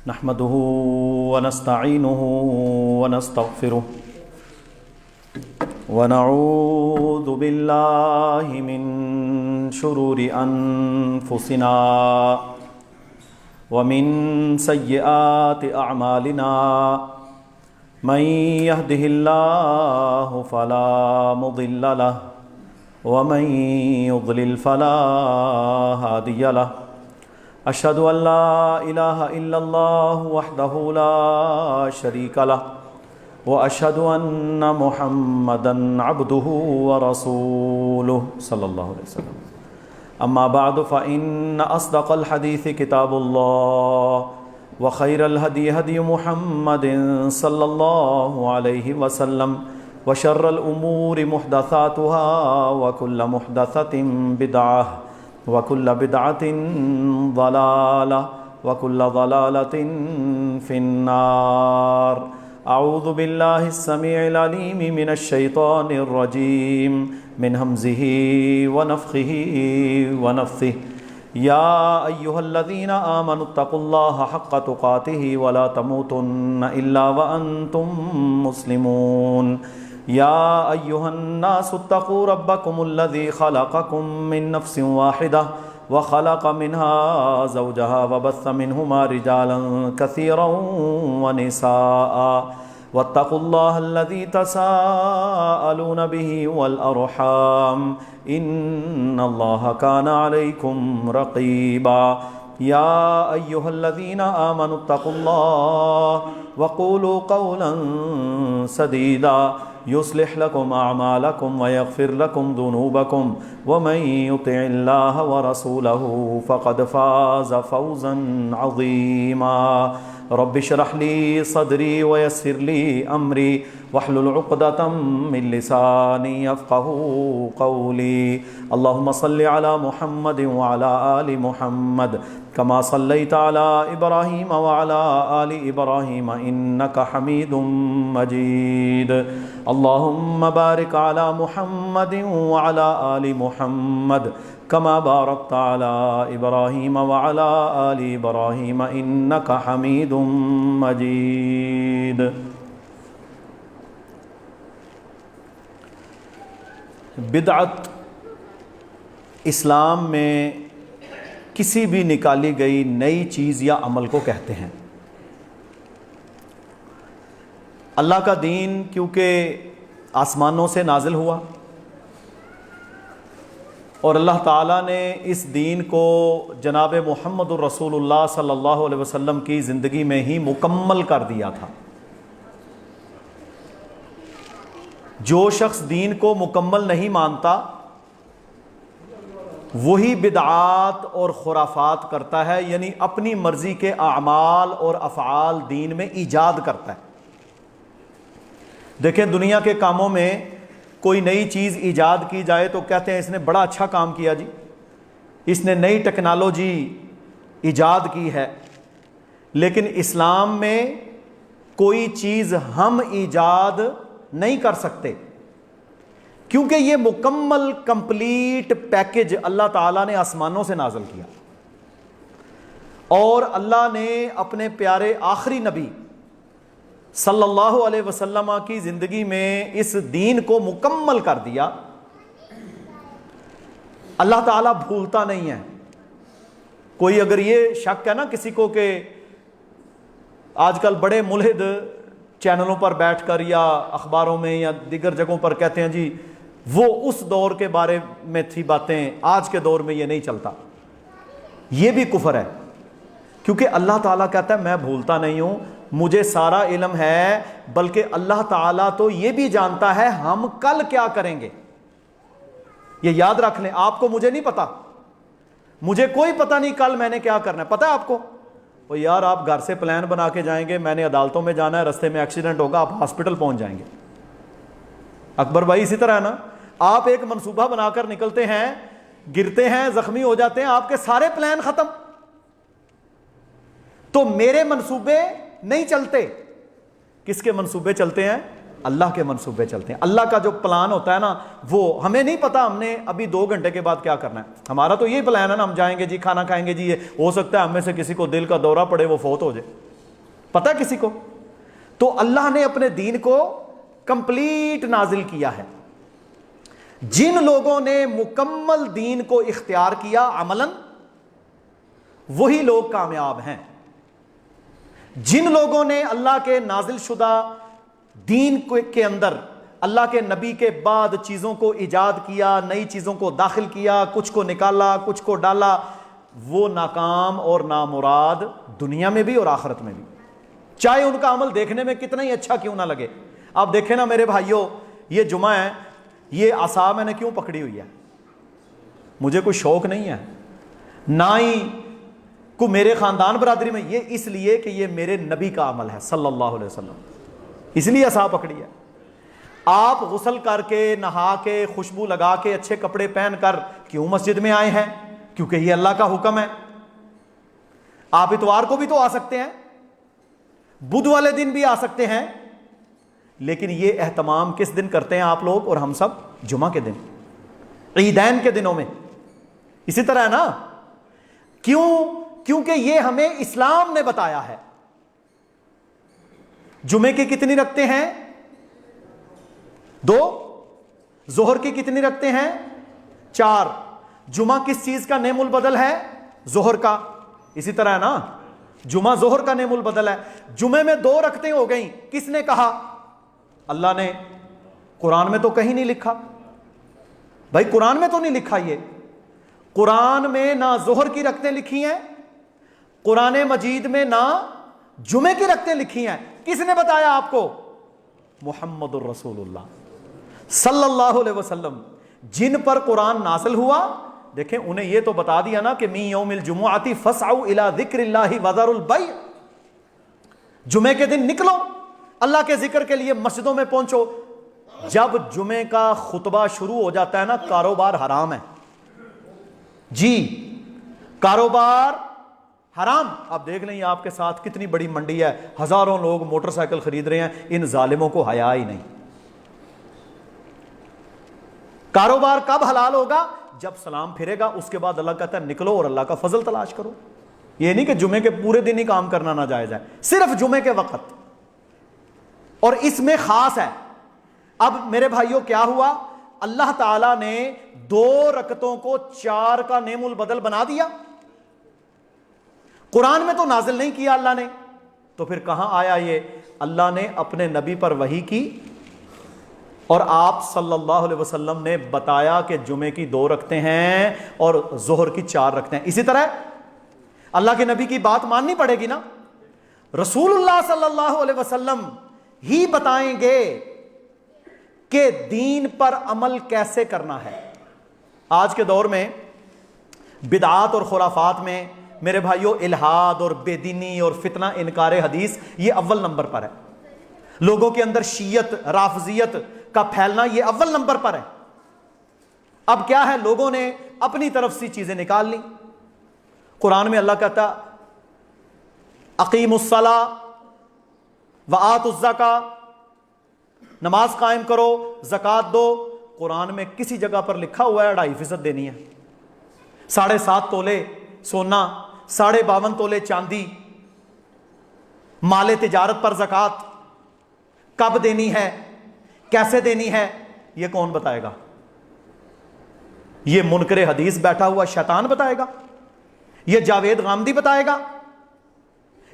نحمده ونستعينه ونستغفره ونعوذ بالله من شرور أنفسنا ومن سيئات أعمالنا من يهده الله فلا مضل له ومن يضلل فلا هادي له أشهد أن لا إله إلا الله وحده لا شريك له وأشهد أن محمدا عبده ورسوله صلى الله عليه وسلم أما بعد فإن أصدق الحديث كتاب الله وخير الهدي هدي محمد صلى الله عليه وسلم وشر الأمور محدثاتها وكل محدثة بدعة وكل بدعة ضلالة وكل ضلالة في النار أعوذ بالله السميع العليم من الشيطان الرجيم من همزه ونفخه ونفثه يا أيها الذين آمنوا اتقوا الله حق تقاته ولا تموتن إلا وأنتم مسلمون يا أيها الناس اتقوا ربكم الذي خلقكم من نفس واحدة وخلق منها زوجها وبث منهما رجالا كثيرا ونساء واتقوا الله الذي تساءلون به والأرحام إن الله كان عليكم رقيبا يا أيها الذين آمنوا اتقوا الله وقولوا قولا سديدا يصلح لكم أعمالكم ويغفر لكم ذنوبكم ومن يطع الله ورسوله فقد فاز فوزا عظيما رب اشرح لي صدري ويسر لي أمري واحلل عقدة من لساني يفقهوا قولي اللهم صل على محمد وعلى آل محمد كما صليت على إبراهيم وعلى آل إبراهيم إنك حميد مجيد اللهم بارك على محمد وعلى آل محمد كما باركت على إبراهيم وعلى آل إبراهيم إنك حميد مجيد بدعت اسلام میں کسی بھی نکالی گئی نئی چیز یا عمل کو کہتے ہیں۔ اللہ کا دین کیونکہ آسمانوں سے نازل ہوا اور اللہ تعالیٰ نے اس دین کو جناب محمد الرسول اللہ صلی اللہ علیہ وسلم کی زندگی میں ہی مکمل کر دیا تھا۔ جو شخص دین کو مکمل نہیں مانتا وہی بدعات اور خرافات کرتا ہے، یعنی اپنی مرضی کے اعمال اور افعال دین میں ایجاد کرتا ہے۔ دیکھیں دنیا کے کاموں میں کوئی نئی چیز ایجاد کی جائے تو کہتے ہیں اس نے بڑا اچھا کام کیا جی، اس نے نئی ٹیکنالوجی ایجاد کی ہے۔ لیکن اسلام میں کوئی چیز ہم ایجاد نہیں کر سکتے، کیونکہ یہ مکمل کمپلیٹ پیکج اللہ تعالیٰ نے آسمانوں سے نازل کیا اور اللہ نے اپنے پیارے آخری نبی صلی اللہ علیہ وسلم کی زندگی میں اس دین کو مکمل کر دیا۔ اللہ تعالیٰ بھولتا نہیں ہے۔ کوئی اگر یہ شک ہے نا کسی کو کہ آج کل بڑے ملحد چینلوں پر بیٹھ کر یا اخباروں میں یا دیگر جگہوں پر کہتے ہیں جی وہ اس دور کے بارے میں تھی باتیں، آج کے دور میں یہ نہیں چلتا، یہ بھی کفر ہے، کیونکہ اللہ تعالیٰ کہتا ہے میں بھولتا نہیں ہوں، مجھے سارا علم ہے، بلکہ اللہ تعالیٰ تو یہ بھی جانتا ہے ہم کل کیا کریں گے۔ یہ یاد رکھ لیں، آپ کو مجھے نہیں پتا، مجھے کوئی پتا نہیں کل میں نے کیا کرنا ہے، پتہ ہے آپ کو؟ وہ یار آپ گھر سے پلان بنا کے جائیں گے میں نے عدالتوں میں جانا ہے، رستے میں ایکسیڈنٹ ہوگا آپ ہاسپٹل پہنچ جائیں گے۔ اکبر بھائی اسی طرح ہے نا، آپ ایک منصوبہ بنا کر نکلتے ہیں، گرتے ہیں، زخمی ہو جاتے ہیں، آپ کے سارے پلان ختم۔ تو میرے منصوبے نہیں چلتے، کس کے منصوبے چلتے ہیں؟ اللہ کے منصوبے چلتے ہیں۔ اللہ کا جو پلان ہوتا ہے نا وہ ہمیں نہیں پتا ہم نے ابھی 2 گھنٹے کے بعد کیا کرنا ہے، ہمارا تو یہی پلان ہے نا، ہم جائیں گے جی، کھانا کھائیں گے جی، یہ ہو سکتا ہے ہم میں سے کسی کو دل کا دورہ پڑے وہ فوت ہو جائے، پتہ ہے کسی کو؟ تو اللہ نے اپنے دین کو کمپلیٹ نازل کیا ہے. جن لوگوں نے مکمل دین کو اختیار کیا عملاً، وہی لوگ کامیاب ہیں. جن لوگوں نے اللہ کے نازل شدہ دین کے اندر اللہ کے نبی کے بعد چیزوں کو ایجاد کیا، نئی چیزوں کو داخل کیا، کچھ کو نکالا، کچھ کو ڈالا، وہ ناکام اور نامراد دنیا میں بھی اور آخرت میں بھی، چاہے ان کا عمل دیکھنے میں کتنا ہی اچھا کیوں نہ لگے. آپ دیکھیں نا میرے بھائیوں، یہ جمعہ ہے، یہ عصا میں نے کیوں پکڑی ہوئی ہے؟ مجھے کوئی شوق نہیں ہے، نہ ہی کو میرے خاندان برادری میں، یہ اس لیے کہ یہ میرے نبی کا عمل ہے صلی اللہ علیہ وسلم، اس لیے عصا پکڑی ہے. آپ غسل کر کے، نہا کے، خوشبو لگا کے، اچھے کپڑے پہن کر کیوں مسجد میں آئے ہیں؟ کیونکہ یہ اللہ کا حکم ہے. آپ اتوار کو بھی تو آ سکتے ہیں، بدھ والے دن بھی آ سکتے ہیں، لیکن یہ اہتمام کس دن کرتے ہیں آپ لوگ اور ہم سب؟ جمعہ کے دن، عیدین کے دنوں میں. اسی طرح ہے نا، کیونکہ یہ ہمیں اسلام نے بتایا ہے. جمعے کی کتنی رکھتے ہیں؟ 2. ظہر کی کتنی رکھتے ہیں؟ 4. جمعہ کس چیز کا نعم البدل ہے؟ ظہر کا. اسی طرح ہے نا، جمعہ ظہر کا نعم البدل ہے. جمعے میں 2 رکعتیں ہو گئیں، کس نے کہا؟ اللہ نے. قرآن میں تو کہیں نہیں لکھا بھائی، قرآن میں تو نہیں لکھا. یہ قرآن میں نہ ظہر کی رکعتیں لکھی ہیں، قرآن مجید میں نہ جمعے کی رکعتیں لکھی ہیں. کس نے بتایا آپ کو؟ محمد الرسول اللہ صلی اللہ علیہ وسلم، جن پر قرآن نازل ہوا. دیکھیں انہیں یہ تو بتا دیا نا کہ من یوم الجمعۃ فاسعوا الی ذکر اللہ وذروا البیع، جمعے کے دن نکلو اللہ کے ذکر کے لیے، مسجدوں میں پہنچو. جب جمعے کا خطبہ شروع ہو جاتا ہے نا، کاروبار حرام ہے جی، کاروبار حرام. آپ دیکھ لیں آپ کے ساتھ کتنی بڑی منڈی ہے، ہزاروں لوگ موٹر سائیکل خرید رہے ہیں، ان ظالموں کو حیا ہی نہیں. کاروبار کب حلال ہوگا؟ جب سلام پھرے گا، اس کے بعد اللہ کہتا ہے نکلو اور اللہ کا فضل تلاش کرو. یہ نہیں کہ جمعے کے پورے دن ہی کام کرنا ناجائز ہے، صرف جمعے کے وقت، اور اس میں خاص ہے. اب میرے بھائیوں کیا ہوا؟ اللہ تعالیٰ نے 2 رکعتوں کو 4 کا نعم البدل بنا دیا. قرآن میں تو نازل نہیں کیا اللہ نے، تو پھر کہاں آیا یہ؟ اللہ نے اپنے نبی پر وحی کی اور آپ صلی اللہ علیہ وسلم نے بتایا کہ جمعے کی 2 رکعتیں ہیں اور ظہر کی 4 رکعتیں ہیں. اسی طرح اللہ کے نبی کی بات ماننی پڑے گی نا. رسول اللہ صلی اللہ علیہ وسلم ہی بتائیں گے کہ دین پر عمل کیسے کرنا ہے. آج کے دور میں بدعات اور خرافات میں میرے بھائیوں الہاد اور بے دینی اور فتنہ انکار حدیث یہ اول نمبر پر ہے. لوگوں کے اندر شیعت رافضیت کا پھیلنا یہ اول نمبر پر ہے. اب کیا ہے، لوگوں نے اپنی طرف سے چیزیں نکال لی. قرآن میں اللہ کہتا اقیموا الصلاۃ وآتوا الزکاۃ، نماز قائم کرو، زکوٰۃ دو. قرآن میں کسی جگہ پر لکھا ہوا ہے 2.5% دینی ہے؟ 7.5 تولے سونا، 52.5 تولے چاندی، مال تجارت پر زکوٰۃ کب دینی ہے، کیسے دینی ہے، یہ کون بتائے گا؟ یہ منکر حدیث بیٹھا ہوا شیطان بتائے گا؟ یہ جاوید غامدی بتائے گا؟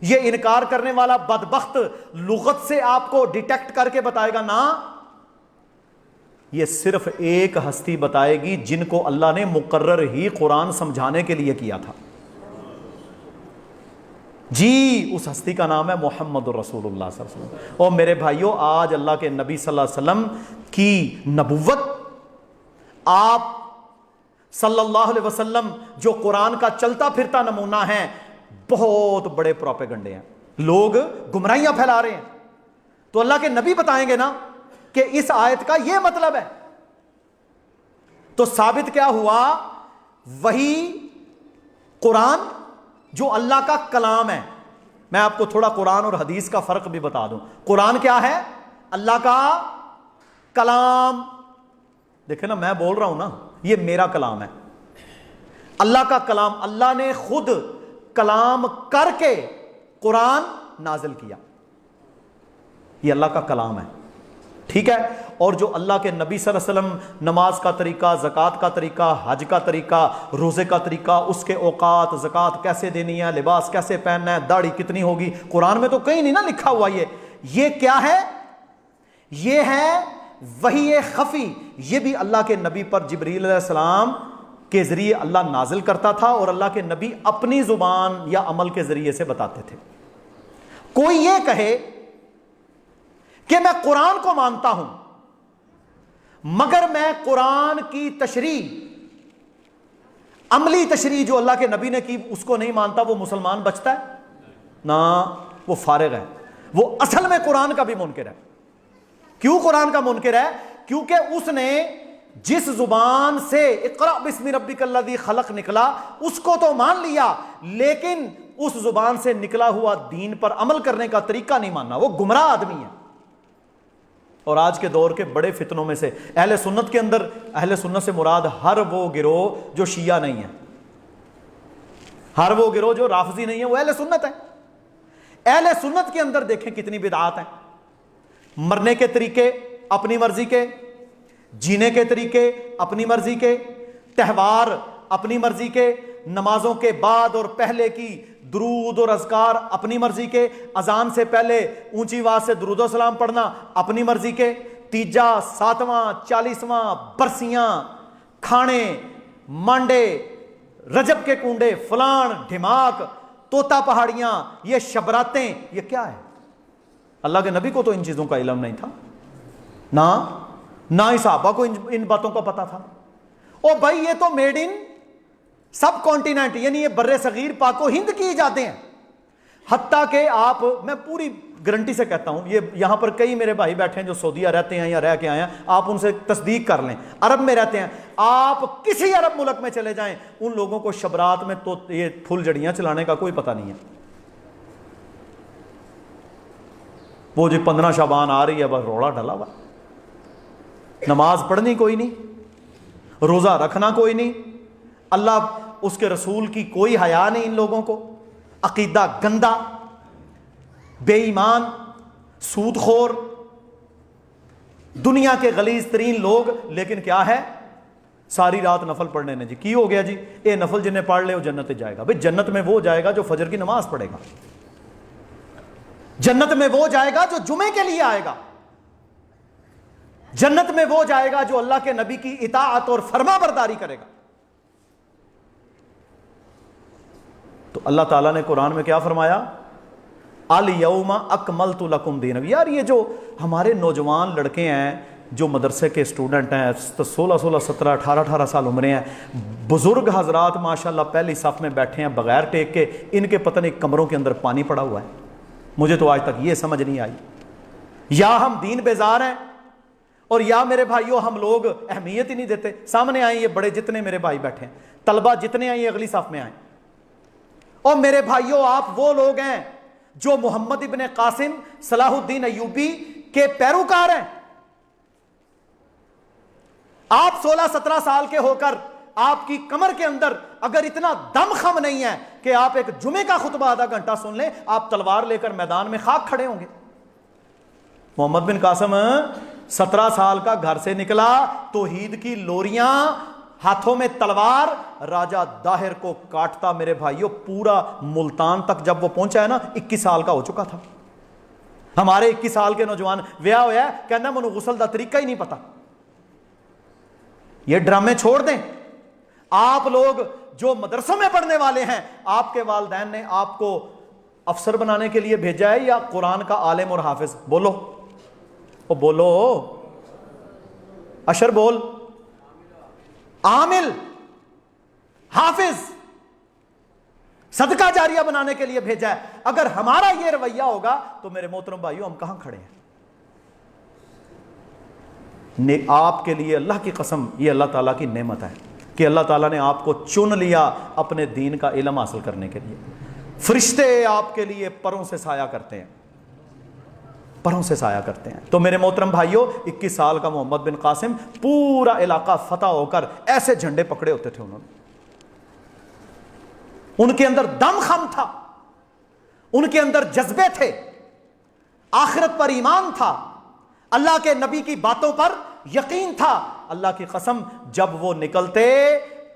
یہ انکار کرنے والا بدبخت لغت سے آپ کو ڈیٹیکٹ کر کے بتائے گا؟ نا، یہ صرف ایک ہستی بتائے گی جن کو اللہ نے مقرر ہی قرآن سمجھانے کے لیے کیا تھا جی. اس ہستی کا نام ہے محمد الرسول اللہ صلی اللہ علیہ وسلم. اور میرے بھائیوں، آج اللہ کے نبی صلی اللہ علیہ وسلم کی نبوت، آپ صلی اللہ علیہ وسلم جو قرآن کا چلتا پھرتا نمونہ ہیں، بہت بڑے پروپیگنڈے ہیں، لوگ گمراہیاں پھیلا رہے ہیں. تو اللہ کے نبی بتائیں گے نا کہ اس آیت کا یہ مطلب ہے. تو ثابت کیا ہوا؟ وہی قرآن جو اللہ کا کلام ہے. میں آپ کو تھوڑا قرآن اور حدیث کا فرق بھی بتا دوں. قرآن کیا ہے؟ اللہ کا کلام. دیکھیں نا، میں بول رہا ہوں نا، یہ میرا کلام ہے، اللہ کا کلام. اللہ نے خود کلام کر کے قرآن نازل کیا. یہ اللہ کا کلام ہے, ٹھیک ہے. اور جو اللہ کے نبی صلی اللہ علیہ وسلم نماز کا طریقہ, زکوٰۃ کا طریقہ, حج کا طریقہ, روزے کا طریقہ, اس کے اوقات, زکوٰۃ کیسے دینی ہے, لباس کیسے پہننا ہے, داڑھی کتنی ہوگی, قرآن میں تو کہیں نہیں نا لکھا ہوا. یہ کیا ہے؟ یہ ہے وحی خفی. یہ بھی اللہ کے نبی پر جبریل علیہ السلام کے ذریعے اللہ نازل کرتا تھا, اور اللہ کے نبی اپنی زبان یا عمل کے ذریعے سے بتاتے تھے. کوئی یہ کہے کہ میں قرآن کو مانتا ہوں مگر میں قرآن کی تشریح, عملی تشریح جو اللہ کے نبی نے کی, اس کو نہیں مانتا, وہ مسلمان بچتا ہے؟ نہ, وہ فارغ ہے. وہ اصل میں قرآن کا بھی منکر ہے. کیوں قرآن کا منکر ہے؟ کیونکہ اس نے جس زبان سے اقرأ بسم ربک الذی خلق نکلا اس کو تو مان لیا, لیکن اس زبان سے نکلا ہوا دین پر عمل کرنے کا طریقہ نہیں ماننا. وہ گمراہ آدمی ہے. اور آج کے دور کے بڑے فتنوں میں سے اہل سنت کے اندر, اہل سنت سے مراد ہر وہ گروہ جو شیعہ نہیں ہے, ہر وہ گروہ جو رافضی نہیں ہے, وہ اہل سنت ہے. اہل سنت کے اندر دیکھیں کتنی بدعات ہیں. مرنے کے طریقے اپنی مرضی کے, جینے کے طریقے اپنی مرضی کے, تہوار اپنی مرضی کے, نمازوں کے بعد اور پہلے کی درود اور اذکار اپنی مرضی کے, اذان سے پہلے اونچی آواز سے درود و سلام پڑھنا اپنی مرضی کے, تیجا, ساتواں, 40واں, برسیاں, کھانے, مانڈے, رجب کے کنڈے, فلان ڈھماک, توتا پہاڑیاں, یہ شبراتیں, یہ کیا ہے؟ اللہ کے نبی کو تو ان چیزوں کا علم نہیں تھا, نہ ہی صحابہ کو ان باتوں کا پتا تھا. او بھائی یہ تو میڈ ان سب کانٹیننٹ, یعنی یہ بر صغیر پاک و ہند کی ایجادیں ہیں. حتیٰ کہ آپ, میں پوری گارنٹی سے کہتا ہوں, یہ یہاں پر کئی میرے بھائی بیٹھے ہیں جو سعودیہ رہتے ہیں یا رہ کے آئے ہیں, آپ ان سے تصدیق کر لیں, عرب میں رہتے ہیں, آپ کسی عرب ملک میں چلے جائیں, ان لوگوں کو شبرات میں تو یہ پھول جڑیاں چلانے کا کوئی پتہ نہیں ہے. وہ جو 15 شعبان آ رہی ہے بس روڑا ڈلا ہوا, نماز پڑھنی کوئی نہیں, روزہ رکھنا کوئی نہیں, اللہ اس کے رسول کی کوئی حیا نہیں ان لوگوں کو, عقیدہ گندا, بے ایمان, سود خور, دنیا کے غلیظ ترین لوگ. لیکن کیا ہے, ساری رات نفل پڑھنے نے, جی کی ہو گیا جی, اے نفل جنہیں پڑھ لے وہ جنت جائے گا. بھئی جنت میں وہ جائے گا جو فجر کی نماز پڑھے گا, جنت میں وہ جائے گا جو جمعے کے لیے آئے گا, جنت میں وہ جائے گا جو اللہ کے نبی کی اطاعت اور فرما برداری کرے گا. تو اللہ تعالیٰ نے قرآن میں کیا فرمایا, الیوم اکملت لکم دینکم. یار یہ جو ہمارے نوجوان لڑکے ہیں جو مدرسے کے اسٹوڈنٹ ہیں, 16 17 18 سال عمریں ہیں, بزرگ حضرات ماشاءاللہ پہلی صف میں بیٹھے ہیں بغیر ٹیک کے, ان کے پتہ نہیں کمروں کے اندر پانی پڑا ہوا ہے. مجھے تو آج تک یہ سمجھ نہیں آئی, یا ہم دین بیزار ہیں اور یا میرے بھائیوں ہم لوگ اہمیت ہی نہیں دیتے. سامنے آئیں یہ بڑے جتنے میرے بھائی بیٹھے ہیں, طلبہ جتنے آئیں یہ اگلی صف میں آئیں. اور میرے بھائیوں آپ وہ لوگ ہیں جو محمد ابن قاسم صلاح الدین ایوبی کے پیروکار ہیں. آپ 16-17 سال کے ہو کر آپ کی کمر کے اندر اگر اتنا دم خم نہیں ہے کہ آپ ایک جمعے کا خطبہ آدھا گھنٹہ سن لیں, آپ تلوار لے کر میدان میں خاک کھڑے ہوں گے. محمد بن قاسم 17 سال کا گھر سے نکلا, توحید کی لوریاں, ہاتھوں میں تلوار, راجہ داہر کو کاٹتا. میرے بھائیوں پورا ملتان تک جب وہ پہنچا ہے نا 21 سال کا ہو چکا تھا. ہمارے 21 سال کے نوجوان ویاہ ہویا ہے, کہنا منو غسل دا طریقہ ہی نہیں پتا. یہ ڈرامے چھوڑ دیں. آپ لوگ جو مدرسوں میں پڑھنے والے ہیں, آپ کے والدین نے آپ کو افسر بنانے کے لیے بھیجا ہے یا قرآن کا عالم اور حافظ؟ بولو او بولو, اشر بول, عامل, حافظ, صدقہ جاریہ بنانے کے لیے بھیجا ہے. اگر ہمارا یہ رویہ ہوگا تو میرے محترم بھائیوں ہم کہاں کھڑے ہیں؟ آپ کے لیے اللہ کی قسم یہ اللہ تعالیٰ کی نعمت ہے کہ اللہ تعالیٰ نے آپ کو چن لیا اپنے دین کا علم حاصل کرنے کے لیے. فرشتے آپ کے لیے پروں سے سایہ کرتے ہیں, پروں سے سایہ کرتے ہیں. تو میرے محترم بھائیوں 21 سال کا محمد بن قاسم پورا علاقہ فتح ہو کر ایسے جھنڈے پکڑے ہوتے تھے. انہوں نے, ان کے اندر دم خم تھا. ان کے اندر جذبے تھے, آخرت پر ایمان تھا, اللہ کے نبی کی باتوں پر یقین تھا. اللہ کی قسم جب وہ نکلتے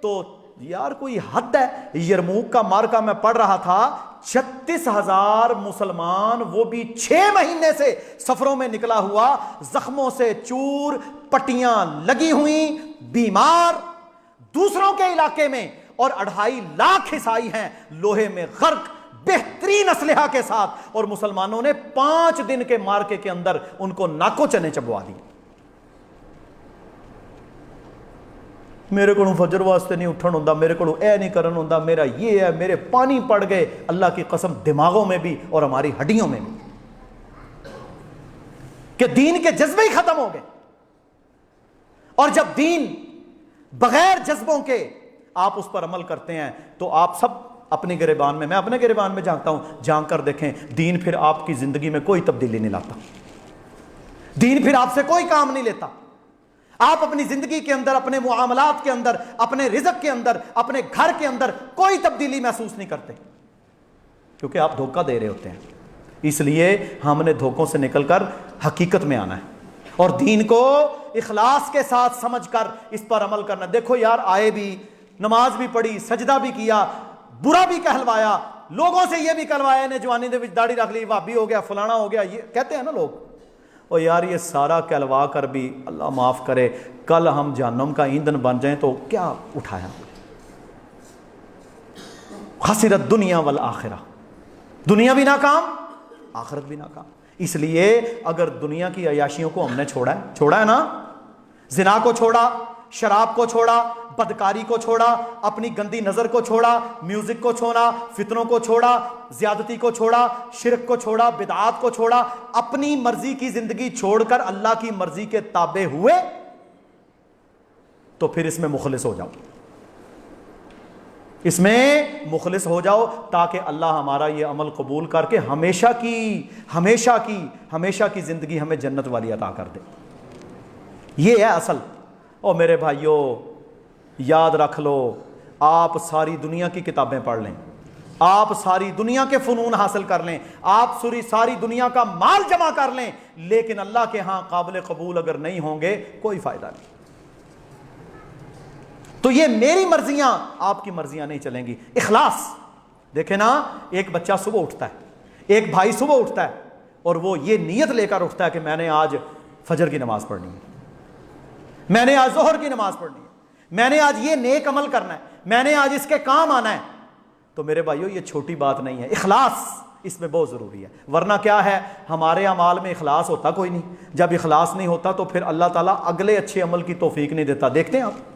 تو یار کوئی حد ہے. یرموک کا مارکا میں پڑھ رہا تھا, 36,000 مسلمان, وہ بھی 6 مہینے سے سفروں میں نکلا ہوا, زخموں سے چور, پٹیاں لگی ہوئی, بیمار, دوسروں کے علاقے میں, اور 2.5 لاکھ عیسائی ہیں لوہے میں غرق بہترین اسلحہ کے ساتھ, اور مسلمانوں نے 5 دن کے مارکے کے اندر ان کو ناکو چنے چبوا دی. میرے کو فجر واسطے نہیں اٹھن ہوندا, میرے کو اے نہیں کرن ہوندا, میرا یہ ہے, میرے پانی پڑ گئے. اللہ کی قسم دماغوں میں بھی اور ہماری ہڈیوں میں بھی, کہ دین کے جذبے ہی ختم ہو گئے. اور جب دین بغیر جذبوں کے آپ اس پر عمل کرتے ہیں تو آپ سب اپنی گریبان میں, میں اپنے گریبان میں جھانکتا ہوں, جھانک کر دیکھیں, دین پھر آپ کی زندگی میں کوئی تبدیلی نہیں لاتا. دین پھر آپ سے کوئی کام نہیں لیتا. آپ اپنی زندگی کے اندر, اپنے معاملات کے اندر, اپنے رزق کے اندر, اپنے گھر کے اندر کوئی تبدیلی محسوس نہیں کرتے, کیونکہ آپ دھوکہ دے رہے ہوتے ہیں. اس لیے ہم نے دھوکوں سے نکل کر حقیقت میں آنا ہے اور دین کو اخلاص کے ساتھ سمجھ کر اس پر عمل کرنا. دیکھو یار, آئے بھی, نماز بھی پڑھی, سجدہ بھی کیا, برا بھی کہلوایا, لوگوں سے یہ بھی کہلوایا نے جوانی دے وچ داڑھی رکھ لی, وہابی ہو گیا, فلانا ہو گیا, یہ کہتے ہیں نا لوگ. اور یار یہ سارا کہلوا کر بھی اللہ معاف کرے, کل ہم جہنم کا ایندھن بن جائیں تو کیا اٹھایا؟ خسرت دنیا والآخرہ, دنیا بھی ناکام, آخرت بھی ناکام. اس لیے اگر دنیا کی عیاشیوں کو ہم نے چھوڑا ہے نا, زنا کو چھوڑا, شراب کو چھوڑا, بدکاری کو چھوڑا, اپنی گندی نظر کو چھوڑا, میوزک کو چھوڑا, فتنوں کو چھوڑا, زیادتی کو چھوڑا, شرک کو چھوڑا, بدعات کو چھوڑا, اپنی مرضی کی زندگی چھوڑ کر اللہ کی مرضی کے تابع ہوئے, تو پھر اس میں مخلص ہو جاؤ, اس میں مخلص ہو جاؤ, تاکہ اللہ ہمارا یہ عمل قبول کر کے ہمیشہ کی زندگی ہمیں جنت والی عطا کر دے. یہ ہے اصل. اور میرے بھائیوں یاد رکھ لو, آپ ساری دنیا کی کتابیں پڑھ لیں, آپ ساری دنیا کے فنون حاصل کر لیں, آپ ساری دنیا کا مال جمع کر لیں, لیکن اللہ کے ہاں قابل قبول اگر نہیں ہوں گے کوئی فائدہ نہیں. تو یہ میری مرضیاں آپ کی مرضیاں نہیں چلیں گی. اخلاص دیکھیں نا, ایک بچہ صبح اٹھتا ہے, ایک بھائی صبح اٹھتا ہے اور وہ یہ نیت لے کر اٹھتا ہے کہ میں نے آج فجر کی نماز پڑھنی ہے, میں نے آج ظہر کی نماز پڑھنی ہے, میں نے آج یہ نیک عمل کرنا ہے, میں نے آج اس کے کام آنا ہے. تو میرے بھائیو یہ چھوٹی بات نہیں ہے, اخلاص اس میں بہت ضروری ہے. ورنہ کیا ہے, ہمارے اعمال میں اخلاص ہوتا کوئی نہیں. جب اخلاص نہیں ہوتا تو پھر اللہ تعالیٰ اگلے اچھے عمل کی توفیق نہیں دیتا. دیکھتے ہیں آپ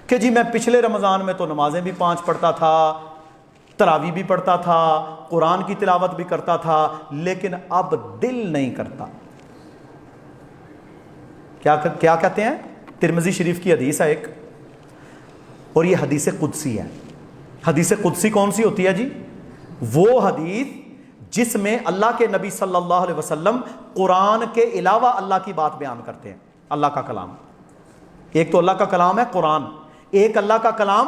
کہ جی میں پچھلے رمضان میں تو نمازیں بھی 5 پڑھتا تھا, تراویح بھی پڑھتا تھا, قرآن کی تلاوت بھی کرتا تھا, لیکن اب دل نہیں کرتا. کیا کہتے ہیں؟ ترمذی شریف کی حدیث ہے ایک, اور یہ حدیث قدسی ہے. حدیث قدسی کون سی ہوتی ہے جی؟ وہ حدیث جس میں اللہ کے نبی صلی اللہ علیہ وسلم قرآن کے علاوہ اللہ کی بات بیان کرتے ہیں. اللہ کا کلام, ایک تو اللہ کا کلام ہے قرآن, ایک اللہ کا کلام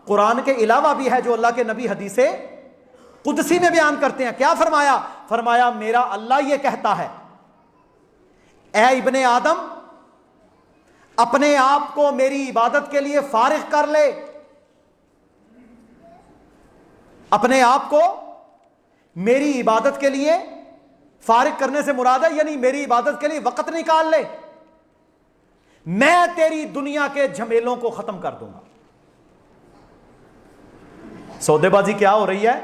قرآن کے علاوہ بھی ہے جو اللہ کے نبی حدیث قدسی میں بیان کرتے ہیں. کیا فرمایا؟ فرمایا میرا اللہ یہ کہتا ہے, اے ابن آدم اپنے آپ کو میری عبادت کے لیے فارغ کر لے. اپنے آپ کو میری عبادت کے لیے فارغ کرنے سے مراد ہے یعنی میری عبادت کے لیے وقت نکال لے, میں تیری دنیا کے جھمیلوں کو ختم کر دوں گا. سودے بازی کیا ہو رہی ہے؟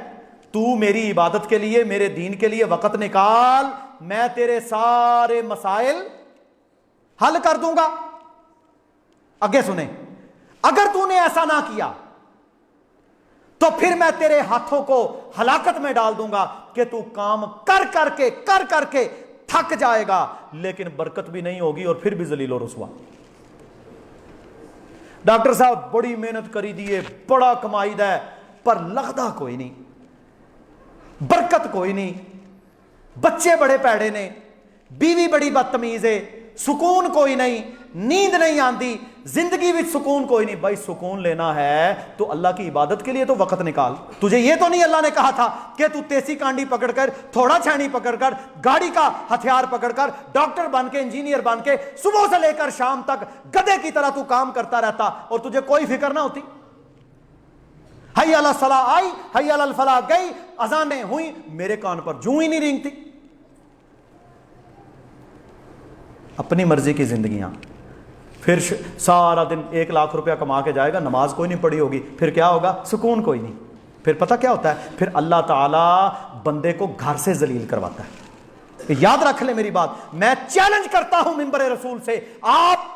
تو میری عبادت کے لیے, میرے دین کے لیے وقت نکال, میں تیرے سارے مسائل حل کر دوں گا. آگے سنیں, اگر تو نے ایسا نہ کیا تو پھر میں تیرے ہاتھوں کو ہلاکت میں ڈال دوں گا کہ تو کام کر کر کے تھک جائے گا, لیکن برکت بھی نہیں ہوگی اور پھر بھی ذلیل و رسوا. ڈاکٹر صاحب بڑی محنت کری دیے, بڑا کمائید ہے, پر لگتا کوئی نہیں, برکت کوئی نہیں, بچے بڑے پیڑے نے, بیوی بڑی بدتمیز ہے, سکون کوئی نہیں, نیند نہیں آندی, زندگی وچ سکون کوئی نہیں. بھائی سکون لینا ہے تو اللہ کی عبادت کے لیے تو وقت نکال. تجھے یہ تو نہیں اللہ نے کہا تھا کہ تو تیسی کانڈی پکڑ کر, تھوڑا چھانی پکڑ کر, گاڑی کا ہتھیار پکڑ کر, ڈاکٹر بن کے, انجینئر بن کے صبح سے لے کر شام تک گدھے کی طرح تو کام کرتا رہتا اور تجھے کوئی فکر نہ ہوتی. حی علی الصلاۃ آئی, حی علی الفلاح گئی, اذانیں ہوئیں, میرے کان پر جوں ہی نہیں رینگتی. اپنی مرضی کی زندگیاں. پھر سارا دن 1 لاکھ روپیہ کما کے جائے گا, نماز کوئی نہیں پڑھی ہوگی, پھر کیا ہوگا؟ سکون کوئی نہیں. پھر پتہ کیا ہوتا ہے؟ پھر اللہ تعالیٰ بندے کو گھر سے ذلیل کرواتا ہے. یاد رکھ لے میری بات, میں چیلنج کرتا ہوں منبر رسول سے, آپ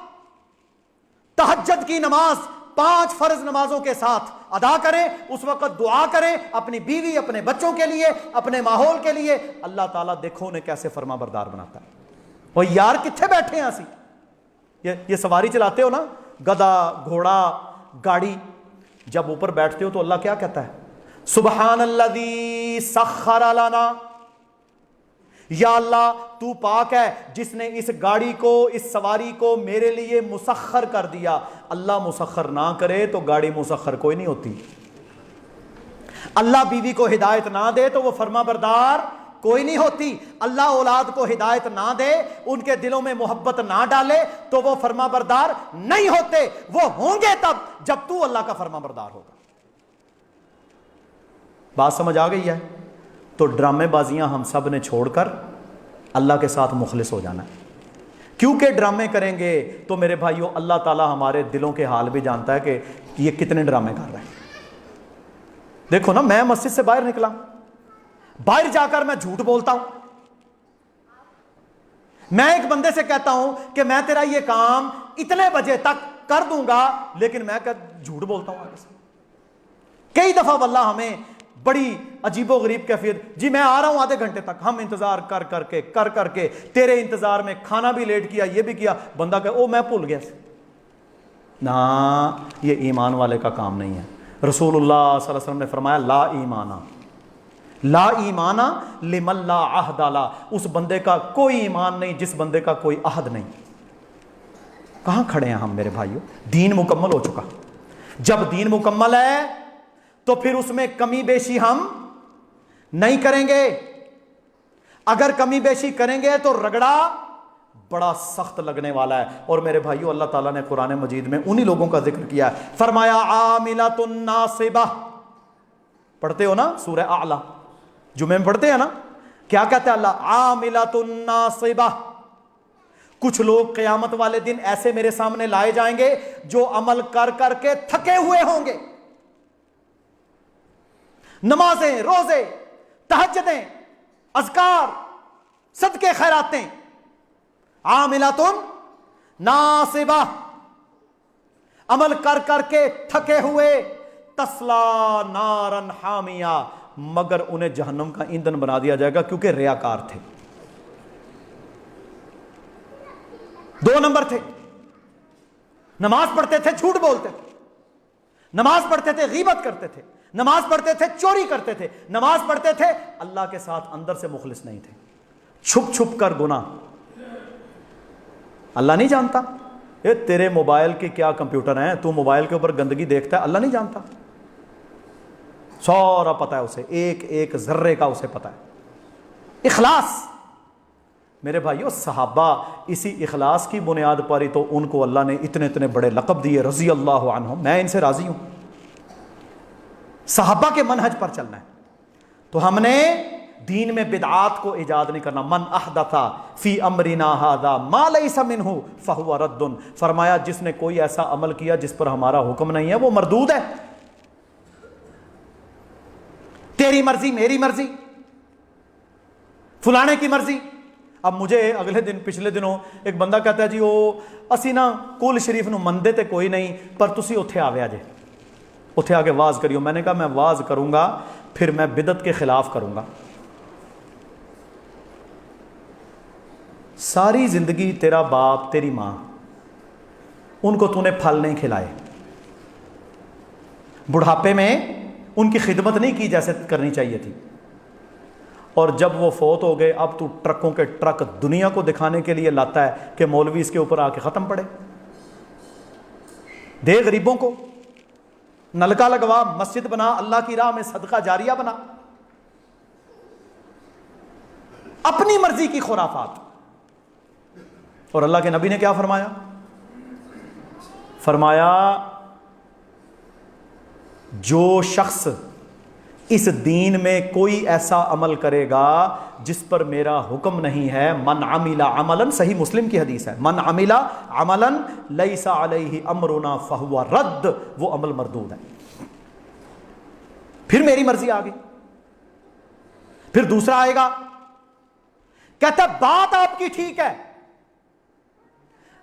تہجد کی نماز 5 فرض نمازوں کے ساتھ ادا کریں, اس وقت دعا کریں اپنی بیوی, اپنے بچوں کے لیے, اپنے ماحول کے لیے. اللہ تعالیٰ دیکھو انہیں کیسے فرما بردار بناتا ہے. وہ یار کتنے بیٹھے ہیں اسی, یہ سواری چلاتے ہو نا, گدھا, گھوڑا, گاڑی, جب اوپر بیٹھتے ہو تو اللہ کیا کہتا ہے؟ سبحان الذی سخر لنا, یا اللہ تو پاک ہے جس نے اس گاڑی کو, اس سواری کو میرے لیے مسخر کر دیا. اللہ مسخر نہ کرے تو گاڑی مسخر کوئی نہیں ہوتی. اللہ بیوی کو ہدایت نہ دے تو وہ فرما بردار کوئی نہیں ہوتی. اللہ اولاد کو ہدایت نہ دے, ان کے دلوں میں محبت نہ ڈالے تو وہ فرما بردار نہیں ہوتے. وہ ہوں گے تب جب تو اللہ کا فرما بردار ہوگا. بات سمجھ آ گئی ہے؟ تو ڈرامے بازیاں ہم سب نے چھوڑ کر اللہ کے ساتھ مخلص ہو جانا ہے. کیونکہ ڈرامے کریں گے تو میرے بھائیوں اللہ تعالیٰ ہمارے دلوں کے حال بھی جانتا ہے کہ یہ کتنے ڈرامے کر رہے ہیں. دیکھو نا, میں مسجد سے باہر نکلا, باہر جا کر میں جھوٹ بولتا ہوں. میں ایک بندے سے کہتا ہوں کہ میں تیرا یہ کام اتنے بجے تک کر دوں گا, لیکن میں جھوٹ بولتا ہوں آگے سے. کئی دفعہ واللہ ہمیں بڑی عجیب و غریب کیفیت, جی میں آ رہا ہوں آدھے گھنٹے تک, ہم انتظار کر کر کے تیرے انتظار میں کھانا بھی لیٹ کیا, یہ بھی کیا, بندہ کہ او میں بھول گیا. نا, یہ ایمان والے کا کام نہیں ہے. رسول اللہ صلی اللہ علیہ وسلم نے فرمایا لا ایمانہ, لا ایمانہ لمن لا عہد لا, اس بندے کا کوئی ایمان نہیں جس بندے کا کوئی عہد نہیں. کہاں کھڑے ہیں ہم میرے بھائیوں؟ دین مکمل ہو چکا. جب دین مکمل ہے تو پھر اس میں کمی بیشی ہم نہیں کریں گے. اگر کمی بیشی کریں گے تو رگڑا بڑا سخت لگنے والا ہے. اور میرے بھائیوں اللہ تعالیٰ نے قرآن مجید میں انہی لوگوں کا ذکر کیا ہے, فرمایا عاملۃ ناصبہ. پڑھتے ہو نا سورہ اعلیٰ, جمعے میں پڑھتے ہیں نا, کیا کہتا ہے اللہ؟ عاملۃ ناصبہ. کچھ لوگ قیامت والے دن ایسے میرے سامنے لائے جائیں گے جو عمل کر کر کے تھکے ہوئے ہوں گے. نمازیں, روزے, تہجدیں, اذکار, صدقے, خیراتیں. عاملۃ ناصبہ, عمل کر کر کے تھکے ہوئے. تسلا نارا حامیہ, مگر انہیں جہنم کا ایندھن بنا دیا جائے گا کیونکہ ریاکار تھے. 2 نمبر تھے, نماز پڑھتے تھے جھوٹ بولتے تھے, نماز پڑھتے تھے غیبت کرتے تھے, نماز پڑھتے تھے چوری کرتے تھے, نماز پڑھتے تھے اللہ کے ساتھ اندر سے مخلص نہیں تھے. چھپ چھپ کر گناہ. اللہ نہیں جانتا یہ تیرے موبائل کے کیا کمپیوٹر ہیں, تو موبائل کے اوپر گندگی دیکھتا ہے, اللہ نہیں جانتا. سارا پتہ ہے اسے, ایک ایک ذرے کا اسے پتہ ہے. اخلاص میرے بھائیو, صحابہ اسی اخلاص کی بنیاد پر ہی تو ان کو اللہ نے اتنے اتنے بڑے لقب دیے, رضی اللہ عنہم. میں ان سے راضی ہوں. صحابہ کے منہج پر چلنا ہے. تو ہم نے دین میں بدعات کو ایجاد نہیں کرنا. من احدث فی امرنا ھذا ما لیس منہ فہو رد. فرمایا جس نے کوئی ایسا عمل کیا جس پر ہمارا حکم نہیں ہے وہ مردود ہے. تیری مرضی, میری مرضی, فلانے کی مرضی. اب مجھے اگلے دن, پچھلے دنوں ایک بندہ کہتا ہے جی وہ اسی نا کول شریف نو مندے تے کوئی نہیں, پر تسی اوتھے آوے جے, اوتھے آ کے واز کریو. میں نے کہا میں واز کروں گا پھر میں بدعت کے خلاف کروں گا. ساری زندگی تیرا باپ تیری ماں, ان کو تو نے پھل نہیں کھلائے, بڑھاپے میں ان کی خدمت نہیں کی جیسے کرنی چاہیے تھی, اور جب وہ فوت ہو گئے اب تو ٹرکوں کے ٹرک دنیا کو دکھانے کے لیے لاتا ہے کہ مولوی اس کے اوپر آ کے ختم پڑے. دے غریبوں کو، نلکا لگوا، مسجد بنا، اللہ کی راہ میں صدقہ جاریہ بنا، اپنی مرضی کی خرافات۔ اور اللہ کے نبی نے کیا فرمایا؟ فرمایا جو شخص اس دین میں کوئی ایسا عمل کرے گا جس پر میرا حکم نہیں ہے، من عمل عملا، صحیح مسلم کی حدیث ہے، من عمل عملا لیس علیہ امرنا فہو رد، وہ عمل مردود ہے۔ پھر میری مرضی آ گئی۔ پھر دوسرا آئے گا، کہتا ہے بات آپ کی ٹھیک ہے،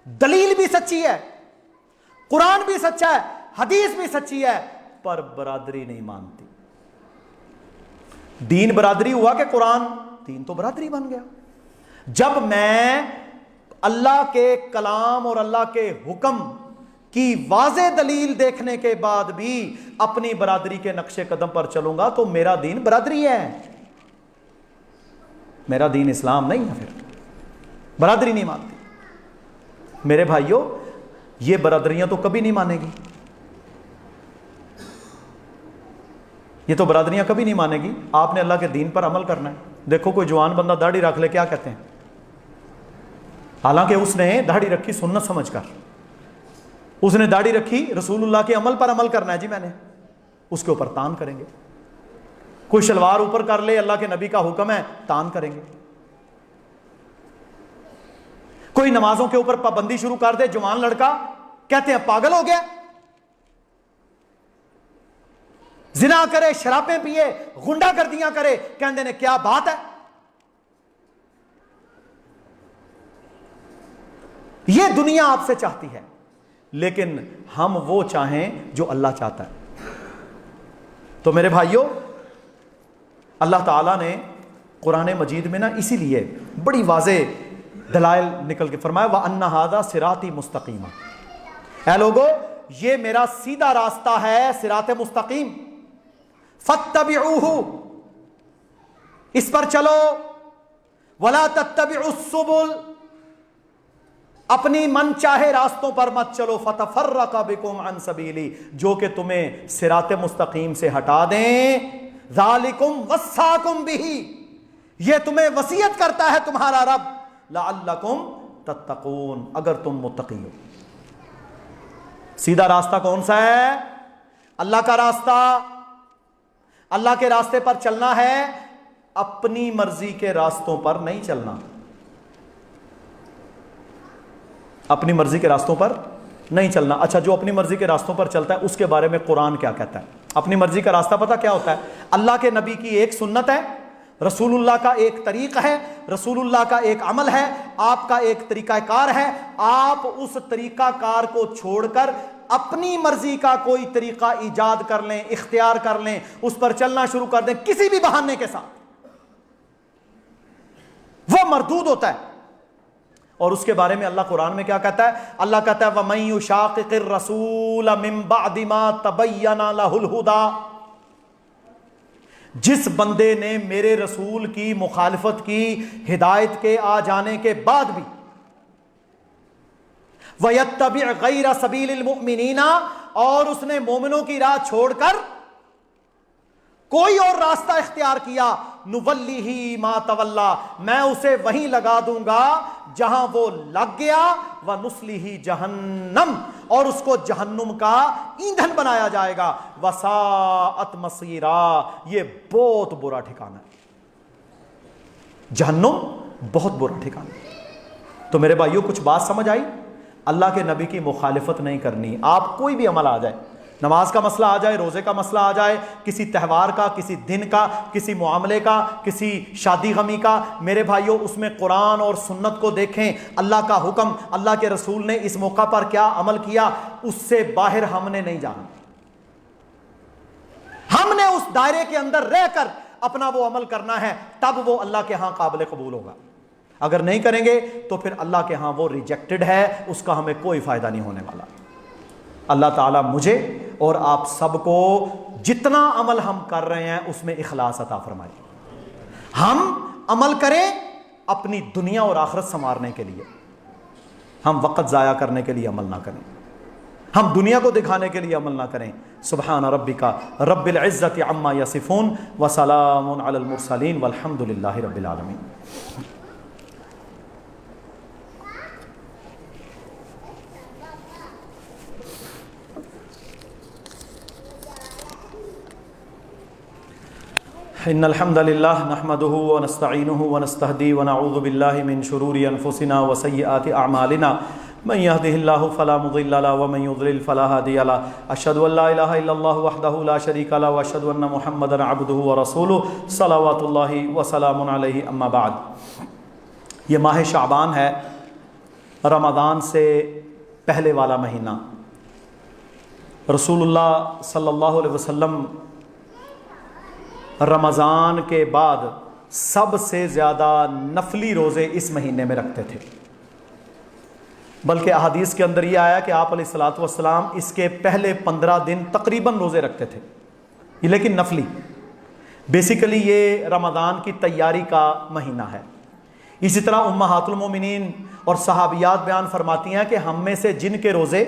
دلیل بھی سچی ہے، قرآن بھی سچا ہے، حدیث بھی سچی ہے، پر برادری نہیں مانتی۔ دین برادری ہوا کہ قرآن؟ دین تو برادری بن گیا۔ جب میں اللہ کے کلام اور اللہ کے حکم کی واضح دلیل دیکھنے کے بعد بھی اپنی برادری کے نقش قدم پر چلوں گا تو میرا دین برادری ہے، میرا دین اسلام نہیں ہے۔ پھر برادری نہیں مانتی۔ میرے بھائیوں، یہ برادریاں تو کبھی نہیں مانے گی، یہ تو برادریاں کبھی نہیں مانے گی۔ آپ نے اللہ کے دین پر عمل کرنا ہے۔ دیکھو کوئی جوان بندہ داڑھی رکھ لے، کیا کہتے ہیں؟ حالانکہ اس نے داڑھی رکھی سنت سمجھ کر، اس نے داڑھی رکھی رسول اللہ کے عمل پر عمل کرنا ہے، جی میں نے، اس کے اوپر تان کریں گے۔ کوئی شلوار اوپر کر لے، اللہ کے نبی کا حکم ہے، تان کریں گے۔ کوئی نمازوں کے اوپر پابندی شروع کر دے، جوان لڑکا، کہتے ہیں پاگل ہو گیا۔ زنا کرے، شرابیں پیے، غنڈا گردیاں کرے، کہندے نے کیا بات ہے۔ یہ دنیا آپ سے چاہتی ہے، لیکن ہم وہ چاہیں جو اللہ چاہتا ہے۔ تو میرے بھائیوں، اللہ تعالیٰ نے قرآن مجید میں نا اسی لیے بڑی واضح دلائل نکل کے فرمایا وَأَنَّ هَذَا صِرَاطِ مُسْتَقِيمًا، اے لوگو یہ میرا سیدھا راستہ ہے، صراط مستقیم، فَاتَّبِعُوهُ، اس پر چلو، وَلَا تَتَّبِعُوا السُّبُلَ، اپنی من چاہے راستوں پر مت چلو، فَتَفَرَّقَ بِكُمْ عَنْ سَبِيلِهِ، جو کہ تمہیں صراط مستقیم سے ہٹا دیں، ذَلِكُمْ وَصَّاكُمْ بِهِ، یہ تمہیں وصیت کرتا ہے تمہارا رب، لَعَلَّكُمْ تَتَّقُونَ، اگر تم متقی ہو۔ سیدھا راستہ کون سا ہے؟ اللہ کا راستہ۔ اللہ کے راستے پر چلنا ہے، اپنی مرضی کے راستوں پر نہیں چلنا، اپنی مرضی کے راستوں پر نہیں چلنا۔ اچھا، جو اپنی مرضی کے راستوں پر چلتا ہے اس کے بارے میں قرآن کیا کہتا ہے؟ اپنی مرضی کا راستہ پتہ کیا ہوتا ہے؟ اللہ کے نبی کی ایک سنت ہے، رسول اللہ کا ایک طریق ہے، رسول اللہ کا ایک عمل ہے، آپ کا ایک طریقہ کار ہے۔ آپ اس طریقہ کار کو چھوڑ کر اپنی مرضی کا کوئی طریقہ ایجاد کر لیں، اختیار کر لیں، اس پر چلنا شروع کر دیں کسی بھی بہانے کے ساتھ، وہ مردود ہوتا ہے۔ اور اس کے بارے میں اللہ قرآن میں کیا کہتا ہے؟ اللہ کہتا ہے وَمَن يُشَاقِقِ الرَّسُولَ مِن بَعْدِ مَا تَبَيَّنَ لَهُ الْهُدَى، جس بندے نے میرے رسول کی مخالفت کی ہدایت کے آ جانے کے بعد بھی، وَيَتَّبِعْ غَيْرَ سَبِيلِ الْمُؤْمِنِينَ، اور اس نے مومنوں کی راہ چھوڑ کر کوئی اور راستہ اختیار کیا، نُوَلِّهِ مَا تَوَلَّى، میں اسے وہیں لگا دوں گا جہاں وہ لگ گیا، وَنُصْلِهِ جَهَنَّمَ، اور اس کو جہنم کا ایندھن بنایا جائے گا، وَسَاءَتْ مَصِيرًا، یہ بہت برا ٹھکانہ ہے، جہنم بہت برا ٹھکانہ ہے۔ تو میرے بھائیوں، کچھ بات سمجھ آئی؟ اللہ کے نبی کی مخالفت نہیں کرنی۔ آپ کوئی بھی عمل آ جائے، نماز کا مسئلہ آ جائے، روزے کا مسئلہ آ جائے، کسی تہوار کا، کسی دن کا، کسی معاملے کا، کسی شادی غمی کا، میرے بھائیوں اس میں قرآن اور سنت کو دیکھیں، اللہ کا حکم، اللہ کے رسول نے اس موقع پر کیا عمل کیا، اس سے باہر ہم نے نہیں جانا۔ ہم نے اس دائرے کے اندر رہ کر اپنا وہ عمل کرنا ہے، تب وہ اللہ کے ہاں قابل قبول ہوگا۔ اگر نہیں کریں گے تو پھر اللہ کے ہاں وہ ریجیکٹڈ ہے، اس کا ہمیں کوئی فائدہ نہیں ہونے والا۔ اللہ تعالیٰ مجھے اور آپ سب کو جتنا عمل ہم کر رہے ہیں اس میں اخلاص عطا فرمائے۔ ہم عمل کریں اپنی دنیا اور آخرت سنوارنے کے لیے، ہم وقت ضائع کرنے کے لیے عمل نہ کریں۔ ہم دنیا کو دکھانے کے لیے عمل نہ کریں. سبحان ربک رب العزت عما یصفون وسلام علی المرسلین والحمد للہ رب العالمین. ان الحمد للہ نحمده ونستعینه ونستهدی ونعوذ باللہ من شرور انفسنا وسیئات اعمالنا من يهده الله فلا مضل له ومن يضلل فلا هادي له. اشهد ان لا اله الا الله وحده لا شريك له واشهد ان محمدا عبده ورسوله صلوات الله وسلام علیہ. اما بعد. یہ ماہ شعبان ہے، رمضان سے پہلے والا مہینہ. رسول اللہ صلی اللہ علیہ وسلم رمضان کے بعد سب سے زیادہ نفلی روزے اس مہینے میں رکھتے تھے، بلکہ احادیث کے اندر یہ آیا کہ آپ علیہ الصلوۃ والسلام اس کے پہلے 15 دن تقریباً روزے رکھتے تھے، لیکن نفلی. بیسیکلی یہ رمضان کی تیاری کا مہینہ ہے. اسی طرح امہات المومنین اور صحابیات بیان فرماتی ہیں کہ ہم میں سے جن کے روزے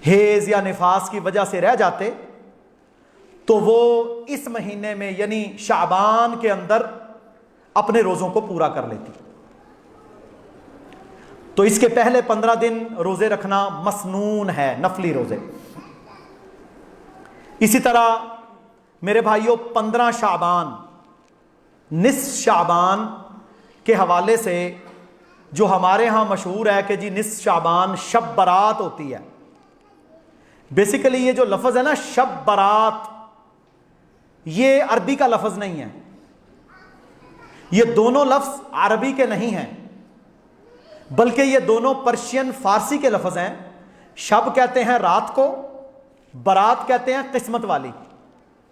حیض یا نفاس کی وجہ سے رہ جاتے تو وہ اس مہینے میں یعنی شعبان کے اندر اپنے روزوں کو پورا کر لیتی. تو اس کے پہلے 15 دن روزے رکھنا مسنون ہے، نفلی روزے. اسی طرح میرے بھائیوں 15 شعبان نصف شعبان کے حوالے سے جو ہمارے ہاں مشہور ہے کہ جی نصف شعبان شب برات ہوتی ہے. بیسیکلی یہ جو لفظ ہے نا شب برات، یہ عربی کا لفظ نہیں ہے. یہ دونوں لفظ عربی کے نہیں ہیں، بلکہ یہ دونوں پرشین فارسی کے لفظ ہیں. شب کہتے ہیں رات کو، برات کہتے ہیں قسمت والی.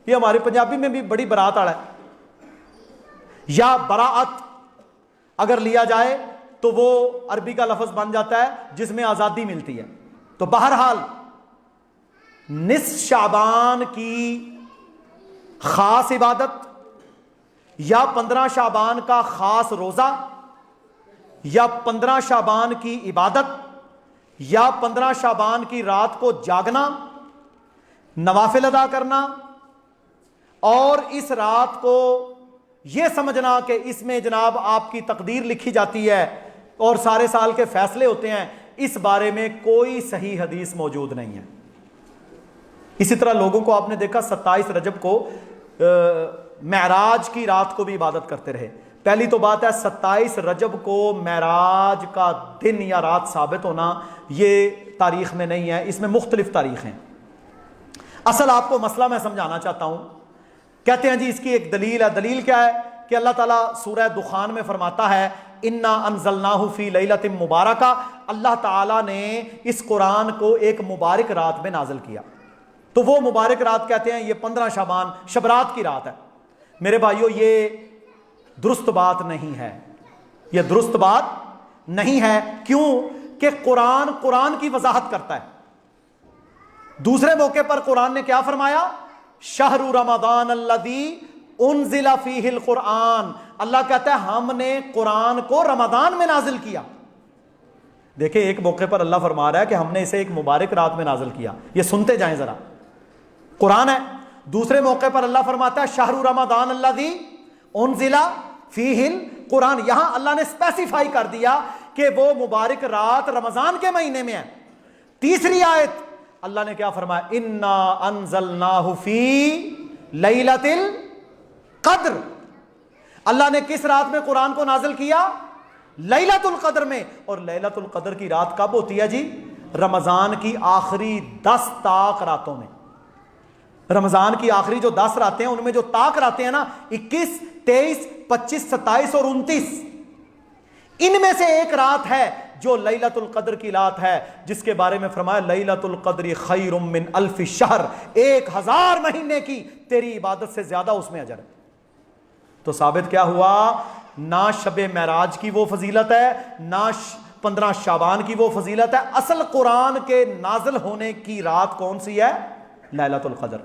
یہ ہماری پنجابی میں بھی بڑی برات آڑا ہے. یا براعت اگر لیا جائے تو وہ عربی کا لفظ بن جاتا ہے جس میں آزادی ملتی ہے. تو بہرحال نصف شعبان کی خاص عبادت یا 15 شعبان کا خاص روزہ یا 15 شعبان کی عبادت یا 15 شعبان کی رات کو جاگنا، نوافل ادا کرنا، اور اس رات کو یہ سمجھنا کہ اس میں جناب آپ کی تقدیر لکھی جاتی ہے اور سارے سال کے فیصلے ہوتے ہیں، اس بارے میں کوئی صحیح حدیث موجود نہیں ہے. اسی طرح لوگوں کو آپ نے دیکھا 27 رجب کو معراج کی رات کو بھی عبادت کرتے رہے. پہلی تو بات ہے 27 رجب کو معراج کا دن یا رات ثابت ہونا یہ تاریخ میں نہیں ہے، اس میں مختلف تاریخ ہیں. اصل آپ کو مسئلہ میں سمجھانا چاہتا ہوں. کہتے ہیں جی اس کی ایک دلیل ہے. دلیل کیا ہے کہ اللہ تعالیٰ سورہ دخان میں فرماتا ہے انا انزلناہ فی لیلۃ مبارکہ، اللہ تعالیٰ نے اس قرآن کو ایک مبارک رات میں نازل کیا. تو وہ مبارک رات کہتے ہیں یہ 15 شعبان شب رات کی رات ہے. میرے بھائیو یہ درست بات نہیں ہے، یہ درست بات نہیں ہے. کیوں کہ قرآن کی وضاحت کرتا ہے. دوسرے موقع پر قرآن نے کیا فرمایا؟ شہر رمضان الذی انزل فیہ القرآن. اللہ کہتا ہے ہم نے قرآن کو رمضان میں نازل کیا. دیکھیں ایک موقع پر اللہ فرما رہا ہے کہ ہم نے اسے ایک مبارک رات میں نازل کیا. یہ سنتے جائیں ذرا، قرآن ہے. دوسرے موقع پر اللہ فرماتا ہے شہر رمضان الذی انزل فیہ القرآن. یہاں اللہ نے اسپیسیفائی کر دیا کہ وہ مبارک رات رمضان کے مہینے میں ہے. تیسری آیت اللہ نے کیا فرمایا؟ انا انزلناہ فی لیلۃ القدر. اللہ نے کس رات میں قرآن کو نازل کیا؟ لیلۃ القدر میں. اور لیلۃ القدر کی رات کب ہوتی ہے جی؟ رمضان کی آخری 10 طاق راتوں میں. رمضان کی آخری جو 10 راتیں ہیں ان میں جو طاق راتیں ہیں نا 21 23 25 27 اور 29، ان میں سے ایک رات ہے جو لیلۃ القدر کی رات ہے، جس کے بارے میں فرمایا لیلۃ القدر خیر من الف شہر. 1000 مہینے کی تیری عبادت سے زیادہ اس میں اجر ہے. تو ثابت کیا ہوا؟ نہ شب معراج کی وہ فضیلت ہے، نہ 15 شعبان کی وہ فضیلت ہے. اصل قرآن کے نازل ہونے کی رات کون سی ہے؟ لیلۃ القدر.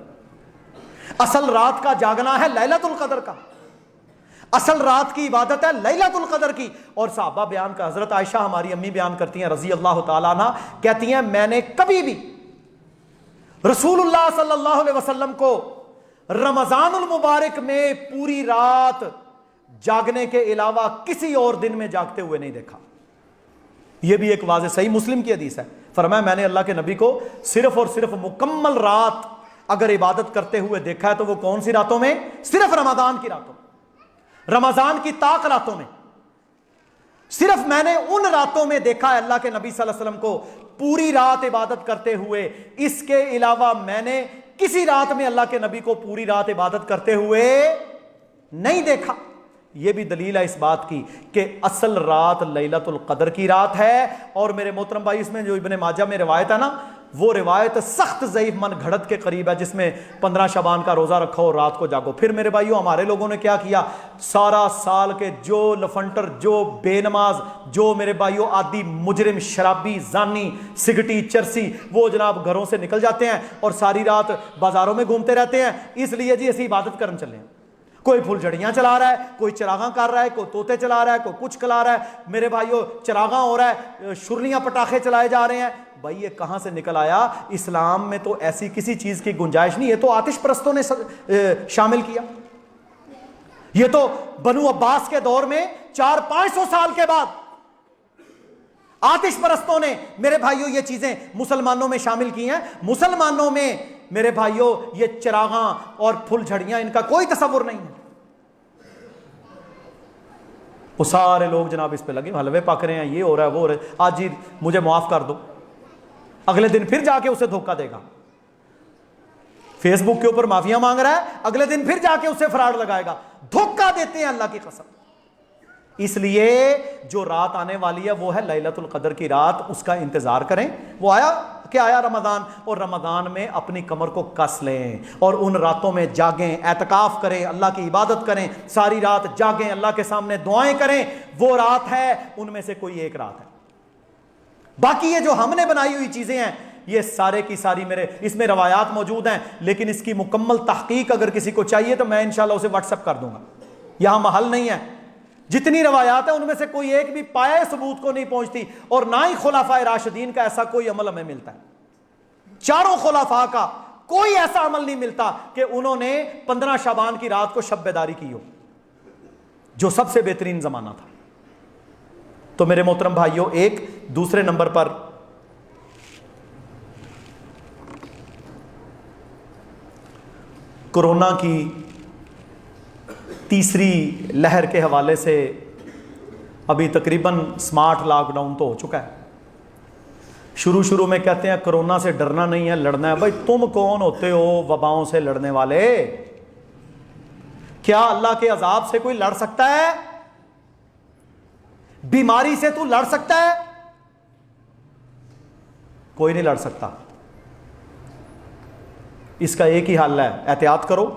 اصل رات کا جاگنا ہے لیلۃ القدر کا. اصل رات کی عبادت ہے لیلۃ القدر کی. اور صحابہ بیان کا، حضرت عائشہ ہماری امی بیان کرتی ہیں رضی اللہ تعالیٰ عنہ، کہتی ہیں میں نے کبھی بھی رسول اللہ صلی اللہ علیہ وسلم کو رمضان المبارک میں پوری رات جاگنے کے علاوہ کسی اور دن میں جاگتے ہوئے نہیں دیکھا. یہ بھی ایک واضح صحیح مسلم کی حدیث ہے. فرمایا میں نے اللہ کے نبی کو صرف اور صرف مکمل رات اگر عبادت کرتے ہوئے دیکھا ہے تو وہ کون سی راتوں میں؟ صرف رمضان کی راتوں میں، رمضان کی طاق راتوں میں. صرف میں نے ان راتوں میں دیکھا ہے اللہ کے نبی صلی اللہ علیہ وسلم کو پوری رات عبادت کرتے ہوئے. اس کے علاوہ میں نے کسی رات میں اللہ کے نبی کو پوری رات عبادت کرتے ہوئے نہیں دیکھا. یہ بھی دلیل ہے اس بات کی کہ اصل رات لیلۃ القدر کی رات ہے. اور میرے محترم بھائی اس میں جو ابن ماجہ میں روایت ہے نا، وہ روایت سخت ضعیف من گھڑت کے قریب ہے، جس میں 15 شعبان کا روزہ رکھو اور رات کو جاگو. پھر میرے بھائیو ہمارے لوگوں نے کیا کیا، سارا سال کے جو لفنٹر، جو بے نماز، جو میرے بھائیو عادی مجرم، شرابی، زانی، سگٹی، چرسی، وہ جناب گھروں سے نکل جاتے ہیں اور ساری رات بازاروں میں گھومتے رہتے ہیں. اس لیے جی اسی عبادت کرن چلے ہیں. کوئی پھول جھڑیاں چلا رہا ہے، کوئی چراغاں کر رہا ہے، کوئی طوطے چلا رہا ہے، کوئی کچھ کلا رہا ہے. میرے بھائیو چراغاں ہو رہا ہے، شرلیاں پٹاخے چلائے جا رہے ہیں. بھائی یہ کہاں سے نکل آیا؟ اسلام میں تو ایسی کسی چیز کی گنجائش نہیں. یہ تو آتش پرستوں نے شامل کیا. یہ تو بنو عباس کے دور میں 400-500 سال کے بعد آتش پرستوں نے میرے بھائیو یہ چیزیں مسلمانوں میں شامل کی ہیں. مسلمانوں میں میرے بھائیو یہ چراغاں اور پھل جھڑیاں ان کا کوئی تصور نہیں ہے. وہ سارے لوگ جناب اس پہ لگے حلوے پک رہے ہیں، یہ ہو رہا ہے، وہ ہو رہا ہے. آج جی مجھے معاف کر دو، اگلے دن پھر جا کے اسے دھوکہ دے گا. فیس بک کے اوپر معافیاں مانگ رہا ہے، اگلے دن پھر جا کے اسے فراڈ لگائے گا. دھوکہ دیتے ہیں اللہ کی قسم. اس لیے جو رات آنے والی ہے وہ ہے لیلۃ القدر کی رات. اس کا انتظار کریں. وہ آیا کہ آیا رمضان، اور رمضان میں اپنی کمر کو کس لیں اور ان راتوں میں جاگیں، اعتکاف کریں، اللہ کی عبادت کریں، ساری رات جاگیں، اللہ کے سامنے دعائیں کریں. وہ رات ہے، ان میں سے کوئی ایک رات ہے. باقی یہ جو ہم نے بنائی ہوئی چیزیں ہیں یہ سارے کی ساری میرے اس میں روایات موجود ہیں، لیکن اس کی مکمل تحقیق اگر کسی کو چاہیے تو میں انشاءاللہ اسے واٹس ایپ کر دوں گا. یہاں محل نہیں ہے. جتنی روایات ہیں ان میں سے کوئی ایک بھی پائے ثبوت کو نہیں پہنچتی، اور نہ ہی خلفائے راشدین کا ایسا کوئی عمل ہمیں ملتا ہے. چاروں خلفاء کا کوئی ایسا عمل نہیں ملتا کہ انہوں نے 15 شعبان کی رات کو شب بیداری کی ہو، جو سب سے بہترین زمانہ تھا. تو میرے محترم بھائیوں، ایک دوسرے نمبر پر کورونا کی تیسری لہر کے حوالے سے ابھی تقریباً سمارٹ لاک ڈاؤن تو ہو چکا ہے. شروع میں کہتے ہیں کورونا سے ڈرنا نہیں ہے، لڑنا ہے. بھائی تم کون ہوتے ہو وباؤں سے لڑنے والے؟ کیا اللہ کے عذاب سے کوئی لڑ سکتا ہے؟ بیماری سے تو لڑ سکتا ہے؟ کوئی نہیں لڑ سکتا. اس کا ایک ہی حل ہے، احتیاط کرو،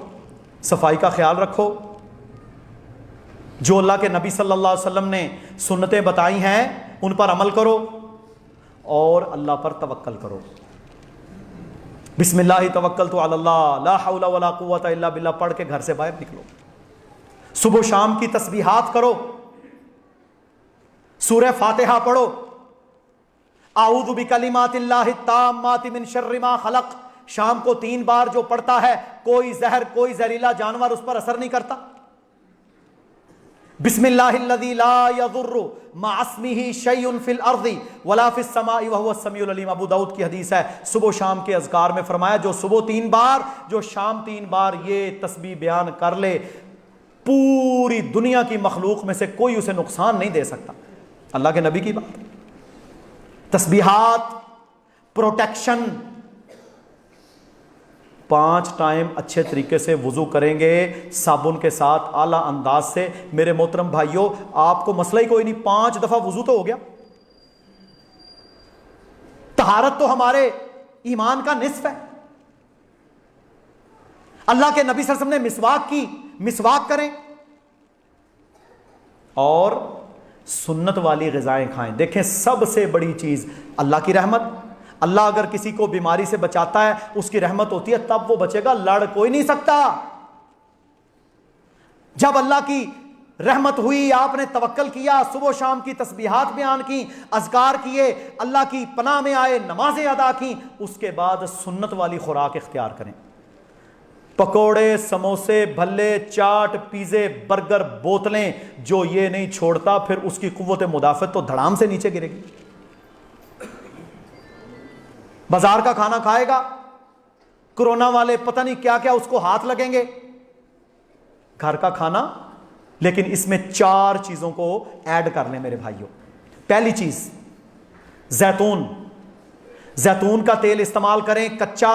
صفائی کا خیال رکھو، جو اللہ کے نبی صلی اللہ علیہ وسلم نے سنتیں بتائی ہیں ان پر عمل کرو، اور اللہ پر توکل کرو. بسم اللہ توکلت علی اللہ لا حول ولا قوت الا باللہ پڑھ کے گھر سے باہر نکلو. صبح و شام کی تسبیحات کرو، سورہ فاتحہ پڑھو، اعوذ بکلمات اللہ التامات من شر ما خلق شام کو 3 بار جو پڑھتا ہے کوئی زہر، کوئی زہریلا جانور اس پر اثر نہیں کرتا. بسم اللہ الذی لا یضر مع اسمہ شیء فی الارض ولا فی السماء وہو السمیع العلیم. ابو داؤد کی حدیث ہے. صبح و شام کے اذکار میں فرمایا جو صبح 3 بار جو شام 3 بار یہ تسبیح بیان کر لے، پوری دنیا کی مخلوق میں سے کوئی اسے نقصان نہیں دے سکتا. اللہ کے نبی کی بات. تسبیحات، پروٹیکشن. 5 ٹائم اچھے طریقے سے وضو کریں گے صابن کے ساتھ اعلیٰ انداز سے. میرے محترم بھائیوں، آپ کو مسئلہ ہی کوئی نہیں، 5 دفعہ وضو تو ہو گیا. طہارت تو ہمارے ایمان کا نصف ہے. اللہ کے نبی صلی اللہ علیہ وسلم نے مسواک کی، مسواک کریں، اور سنت والی غذائیں کھائیں. دیکھیں سب سے بڑی چیز اللہ کی رحمت. اللہ اگر کسی کو بیماری سے بچاتا ہے اس کی رحمت ہوتی ہے، تب وہ بچے گا، لڑ کوئی نہیں سکتا. جب اللہ کی رحمت ہوئی، آپ نے توکل کیا، صبح و شام کی تسبیحات بیان کی، اذکار کیے، اللہ کی پناہ میں آئے، نمازیں ادا کی، اس کے بعد سنت والی خوراک اختیار کریں۔ پکوڑے، سموسے، بھلے، چاٹ، پیزے، برگر، بوتلیں، جو یہ نہیں چھوڑتا پھر اس کی قوت مدافعت تو دھڑام سے نیچے گرے گی۔ بازار کا کھانا کھائے گا، کرونا والے پتہ نہیں کیا کیا اس کو ہاتھ لگیں گے۔ گھر کا کھانا، لیکن اس میں 4 چیزوں کو ایڈ کر لیں میرے بھائیوں۔ پہلی چیز، زیتون، زیتون کا تیل استعمال کریں، کچا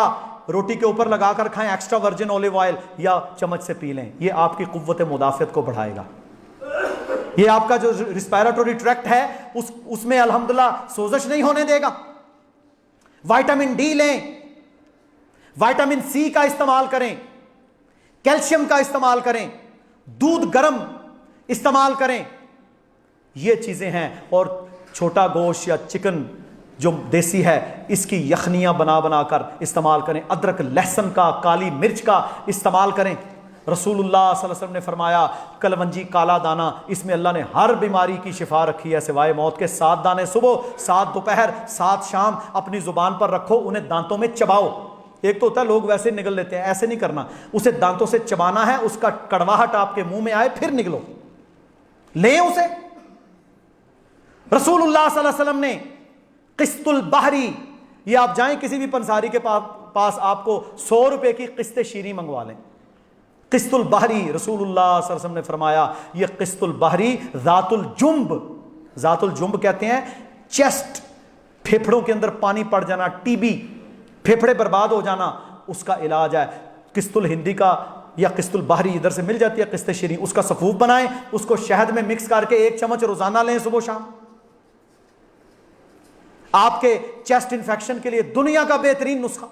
روٹی کے اوپر لگا کر کھائیں، ایکسٹرا ورجن اولیو آئل، یا چمچ سے پی لیں، یہ آپ کی قوت مدافعت کو بڑھائے گا۔ یہ آپ کا جو ریسپائریٹری ٹریکٹ ہے اس میں الحمدللہ سوزش نہیں ہونے دے گا۔ وائٹامن ڈی لیں، وائٹامن سی کا استعمال کریں، کیلشیم کا استعمال کریں، دودھ گرم استعمال کریں، یہ چیزیں ہیں۔ اور چھوٹا گوشت یا چکن جو دیسی ہے اس کی یخنیاں بنا بنا کر استعمال کریں، ادرک لہسن کا، کالی مرچ کا استعمال کریں۔ رسول اللہ صلی اللہ علیہ وسلم نے فرمایا کلونجی کالا دانہ، اس میں اللہ نے ہر بیماری کی شفا رکھی ہے سوائے موت کے۔ 7 دانے صبح، 7 دوپہر، 7 شام اپنی زبان پر رکھو، انہیں دانتوں میں چباؤ۔ ایک تو ہوتا ہے لوگ ویسے نگل لیتے ہیں، ایسے نہیں کرنا، اسے دانتوں سے چبانا ہے، اس کا کڑواہٹ آپ کے منہ میں آئے پھر نگلو، لیں اسے۔ رسول اللہ صلی اللہ علیہ وسلم نے قسط البحری، یہ آپ جائیں کسی بھی پنساری کے پاس آپ کو 100 روپے کی قسط شیریں منگوا لیں، قسط البحری، رسول اللہ صلی اللہ علیہ وسلم نے فرمایا یہ قسط البحری ذات الجنب، ذات الجنب کہتے ہیں چیسٹ، پھیپھڑوں کے اندر پانی پڑ جانا، ٹی بی، پھیپھڑے برباد ہو جانا، اس کا علاج ہے۔ قسط الہندی کا یا قسط البحری ادھر سے مل جاتی ہے قسط شیریں، اس کا سفوف بنائیں، اس کو شہد میں مکس کر کے 1 چمچ روزانہ لیں صبح شام۔ آپ کے چیسٹ انفیکشن کے لیے دنیا کا بہترین نسخہ۔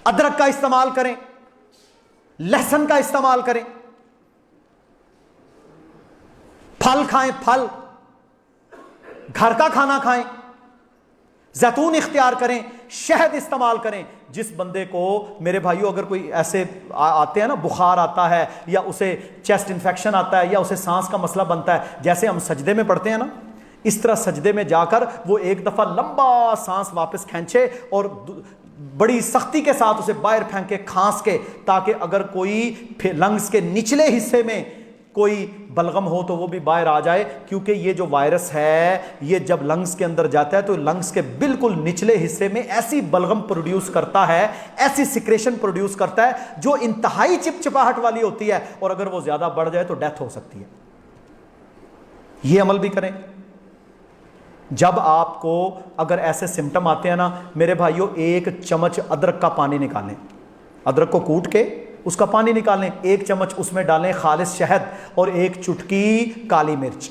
ادرک کا استعمال کریں، لہسن کا استعمال کریں، پھل کھائیں، پھل، گھر کا کھانا کھائیں، زیتون اختیار کریں، شہد استعمال کریں۔ جس بندے کو میرے بھائیوں اگر کوئی ایسے آتے ہیں نا، بخار آتا ہے یا اسے چیسٹ انفیکشن آتا ہے یا اسے سانس کا مسئلہ بنتا ہے، جیسے ہم سجدے میں پڑھتے ہیں نا، اس طرح سجدے میں جا کر وہ 1 دفعہ لمبا سانس واپس کھینچے اور بڑی سختی کے ساتھ اسے باہر پھینکے کھانس کے، تاکہ اگر کوئی لنگز کے نچلے حصے میں کوئی بلغم ہو تو وہ بھی باہر آ جائے، کیونکہ یہ جو وائرس ہے یہ جب لنگز کے اندر جاتا ہے تو لنگز کے بالکل نچلے حصے میں ایسی بلغم پروڈیوس کرتا ہے، ایسی سیکریشن پروڈیوس کرتا ہے جو انتہائی چپچپاہٹ والی ہوتی ہے، اور اگر وہ زیادہ بڑھ جائے تو ڈیتھ ہو سکتی ہے۔ یہ عمل بھی کریں۔ جب آپ کو اگر ایسے سمٹم آتے ہیں نا میرے بھائیوں، 1 چمچ ادرک کا پانی نکالیں، ادرک کو کوٹ کے اس کا پانی نکالیں، 1 چمچ اس میں ڈالیں خالص شہد اور 1 چٹکی کالی مرچ۔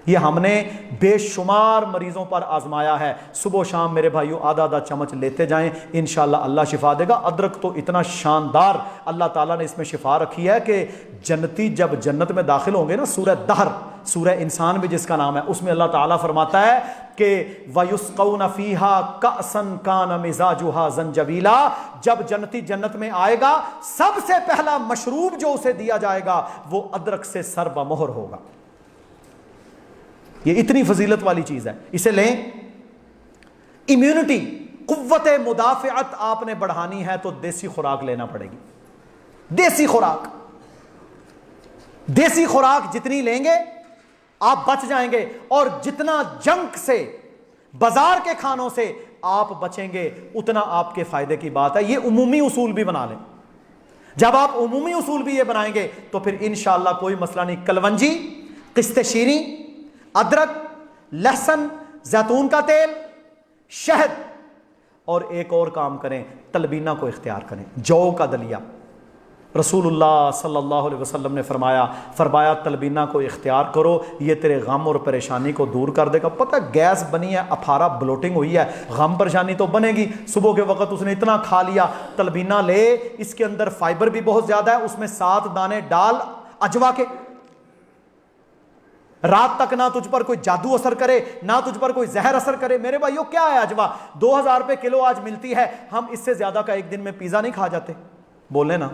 یہ ہم نے بے شمار مریضوں پر آزمایا ہے۔ صبح و شام میرے بھائیوں آدھا چمچ لیتے جائیں، انشاءاللہ اللہ شفا دے گا۔ ادرک تو اتنا شاندار اللہ تعالیٰ نے اس میں شفا رکھی ہے کہ جنتی جب جنت میں داخل ہوں گے نا، سورہ دہر، سورہ انسان بھی جس کا نام ہے، اس میں اللہ تعالیٰ فرماتا ہے کہ وَيُسْقَوْنَ فِيهَا كَأْسًا كَانَ مِزَاجُهَا زَنجَبِيلًا، جب جنتی جنت میں آئے گا سب سے پہلا مشروب جو اسے دیا جائے گا وہ ادرک سے سربمہر ہوگا۔ یہ اتنی فضیلت والی چیز ہے، اسے لیں۔ امیونٹی، قوت مدافعت آپ نے بڑھانی ہے تو دیسی خوراک لینا پڑے گی۔ دیسی خوراک، دیسی خوراک جتنی لیں گے آپ بچ جائیں گے، اور جتنا جنک سے، بازار کے کھانوں سے آپ بچیں گے اتنا آپ کے فائدے کی بات ہے۔ یہ عمومی اصول بھی بنا لیں۔ جب آپ عمومی اصول بھی یہ بنائیں گے تو پھر انشاءاللہ کوئی مسئلہ نہیں۔ کلونجی، قسط شیریں، ادرک، لہسن، زیتون کا تیل، شہد، اور ایک اور کام کریں، تلبینہ کو اختیار کریں، جو کا دلیا۔ رسول اللہ صلی اللہ علیہ وسلم نے فرمایا تلبینہ کو اختیار کرو، یہ تیرے غم اور پریشانی کو دور کر دے گا۔ پتہ گیس بنی ہے، افارا بلوٹنگ ہوئی ہے، غم پریشانی تو بنے گی۔ صبح کے وقت اس نے اتنا کھا لیا، تلبینہ لے، اس کے اندر فائبر بھی بہت زیادہ ہے، اس میں 7 دانے ڈال اجوا کے، رات تک نہ تجھ پر کوئی جادو اثر کرے، نہ تجھ پر کوئی زہر اثر کرے۔ میرے بھائیو کیا ہے اجوا؟ 2000 روپے کلو آج ملتی ہے، ہم اس سے زیادہ کا ایک دن میں پیزا نہیں کھا جاتے، بولے نا۔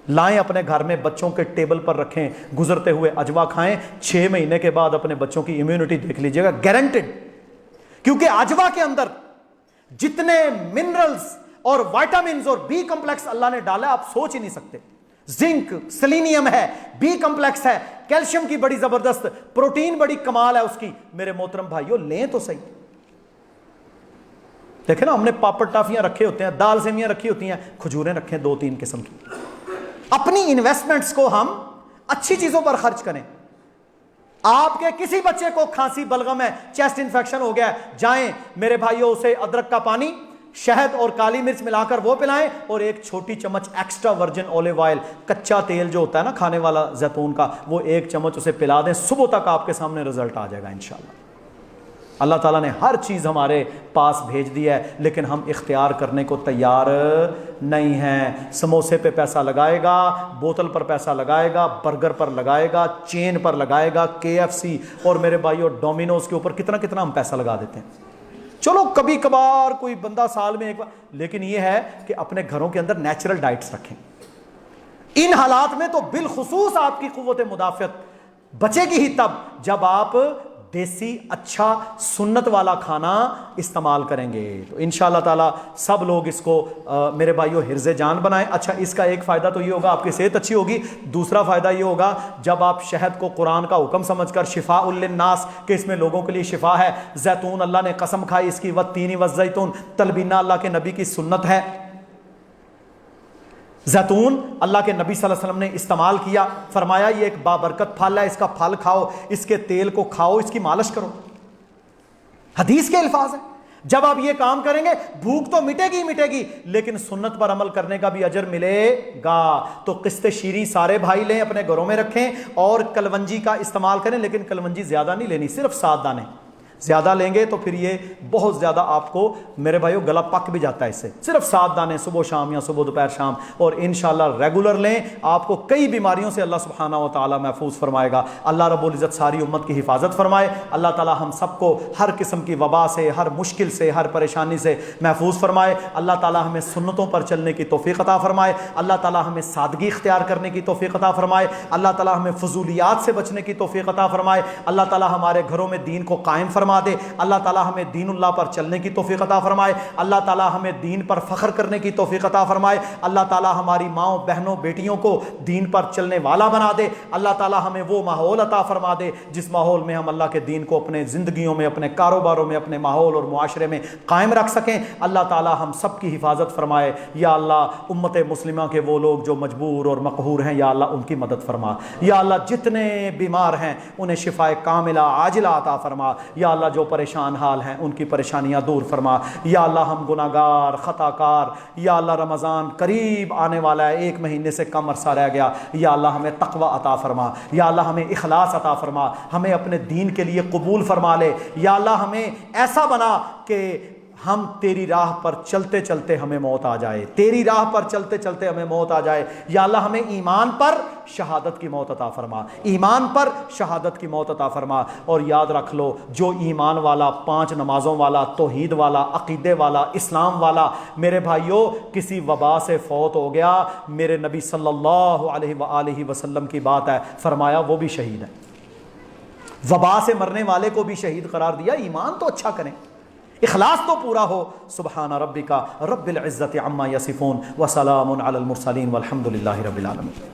لائیں اپنے گھر میں، بچوں کے ٹیبل پر رکھیں، گزرتے ہوئے اجوا کھائیں، 6 مہینے کے بعد اپنے بچوں کی امیونٹی دیکھ لیجئے گا، گارنٹیڈ. کیونکہ اجوا کے اندر جتنے منرلز اور وائٹامنز اور بی کمپلیکس اللہ نے ڈالا آپ سوچ ہی نہیں سکتے. زنک، سیلینیم ہے، بی کمپلیکس ہے، کیلشیم کی بڑی زبردست، پروٹین بڑی کمال ہے اس کی. میرے محترم بھائیوں لیں تو صحیح. دیکھیں نا، ہم نے پاپڑ ٹافیاں رکھے ہوتے ہیں، دال سیویاں رکھی ہوتی ہیں، کھجوریں رکھیں 2-3 قسم کی. اپنی انویسٹمنٹس کو ہم اچھی چیزوں پر خرچ کریں. آپ کے کسی بچے کو کھانسی بلغم ہے، چیسٹ انفیکشن ہو گیا ہے، جائیں میرے بھائیوں اسے ادرک کا پانی، شہد اور کالی مرچ ملا کر وہ پلائیں، اور 1 چھوٹی چمچ ایکسٹرا ورجن اولیو آئل، کچا تیل جو ہوتا ہے نا کھانے والا زیتون کا، وہ 1 چمچ اسے پلا دیں. صبح تک آپ کے سامنے رزلٹ آ جائے گا انشاءاللہ. اللہ تعالیٰ نے ہر چیز ہمارے پاس بھیج دی ہے، لیکن ہم اختیار کرنے کو تیار نہیں ہیں. سموسے پہ پیسہ لگائے گا، بوتل پر پیسہ لگائے گا، برگر پر لگائے گا، چین پر لگائے گا، KFC اور میرے بھائیوں ڈومینوز کے اوپر کتنا ہم پیسہ لگا دیتے ہیں. چلو کبھی کبھار کوئی بندہ سال میں ایک بار، لیکن یہ ہے کہ اپنے گھروں کے اندر نیچرل ڈائٹس رکھیں. ان حالات میں تو بالخصوص آپ کی قوت مدافعت بچے گی ہی تب جب آپ دیسی اچھا سنت والا کھانا استعمال کریں گے. تو انشاءاللہ تعالی سب لوگ اس کو میرے بھائیوں حرز جان بنائیں. اچھا، اس کا ایک فائدہ تو یہ ہوگا آپ کی صحت اچھی ہوگی. دوسرا فائدہ یہ ہوگا جب آپ شہد کو قرآن کا حکم سمجھ کر شفاء للناس کہ اس میں لوگوں کے لیے شفا ہے، زیتون اللہ نے قسم کھائی اس کی، والتین والزیتون، تلبینہ اللہ کے نبی کی سنت ہے. زیتون اللہ کے نبی صلی اللہ علیہ وسلم نے استعمال کیا، فرمایا یہ ایک بابرکت پھل ہے، اس کا پھل کھاؤ، اس کے تیل کو کھاؤ، اس کی مالش کرو. حدیث کے الفاظ ہیں. جب آپ یہ کام کریں گے بھوک تو مٹے گی لیکن سنت پر عمل کرنے کا بھی اجر ملے گا. تو قسط شیریں سارے بھائی لیں، اپنے گھروں میں رکھیں اور کلونجی کا استعمال کریں. لیکن کلونجی زیادہ نہیں لینی، صرف 7 دانے. زیادہ لیں گے تو پھر یہ بہت زیادہ آپ کو میرے بھائیو گلا پک بھی جاتا ہے. اس سے صرف 7 دانے صبح شام یا صبح دوپہر شام، اور انشاءاللہ ریگولر لیں. آپ کو کئی بیماریوں سے اللہ سبحانہ و تعالی محفوظ فرمائے گا. اللہ رب العزت ساری امت کی حفاظت فرمائے. اللہ تعالی ہم سب کو ہر قسم کی وبا سے، ہر مشکل سے، ہر پریشانی سے محفوظ فرمائے. اللہ تعالی ہمیں سنتوں پر چلنے کی توفیق عطا فرمائے. اللہ تعالی ہمیں سادگی اختیار کرنے کی توفیق عطا فرمائے. اللہ تعالی ہمیں فضولیات سے بچنے کی توفیق عطا فرمائے. اللہ تعالی ہمارے گھروں میں دین کو قائم فرما دے. اللہ تعالی ہمیں دین اللہ پر چلنے کی توفیق عطا فرمائے. اللہ تعالی ہمیں دین پر فخر کرنے کی توفیق عطا فرمائے. اللہ تعالی ہماری ماؤں بہنوں بیٹیوں کو دین پر چلنے والا بنا دے. اللہ تعالی ہمیں وہ ماحول عطا فرما دے جس ماحول میں ہم اللہ کے دین کو اپنے زندگیوں میں، اپنے کاروباروں میں، اپنے ماحول اور معاشرے میں قائم رکھ سکیں. اللہ تعالی ہم سب کی حفاظت فرمائے. یا اللہ امت مسلمہ کے وہ لوگ جو مجبور اور مقہور ہیں، یا اللہ ان کی مدد فرما. یا اللہ جتنے بیمار ہیں انہیں شفائے کاملہ عاجلہ عطا فرما. یا اللہ جو پریشان حال ہیں ان کی پریشانیاں دور فرما. یا اللہ ہم گناہ گار خطا کار، یا اللہ رمضان قریب آنے والا ہے، 1 مہینے سے کم عرصہ رہ گیا. یا اللہ ہمیں تقوی عطا فرما. یا اللہ ہمیں اخلاص عطا فرما، ہمیں اپنے دین کے لیے قبول فرما لے. یا اللہ ہمیں ایسا بنا کہ ہم تیری راہ پر چلتے چلتے ہمیں موت آ جائے، تیری راہ پر چلتے چلتے ہمیں موت آ جائے. یا اللہ ہمیں ایمان پر شہادت کی موت عطا فرما، ایمان پر شہادت کی موت عطا فرما. اور یاد رکھ لو، جو ایمان والا، 5 نمازوں والا، توحید والا، عقیدے والا، اسلام والا میرے بھائیوں کسی وبا سے فوت ہو گیا، میرے نبی صلی اللہ علیہ وآلہ وسلم کی بات ہے، فرمایا وہ بھی شہید ہے. وبا سے مرنے والے کو بھی شہید قرار دیا. ایمان تو اچھا کریں، اخلاص تو پورا ہو. سبحان ربک رب العزت عما یصفون وسلام علی المرسلین والحمد للہ رب العالمین.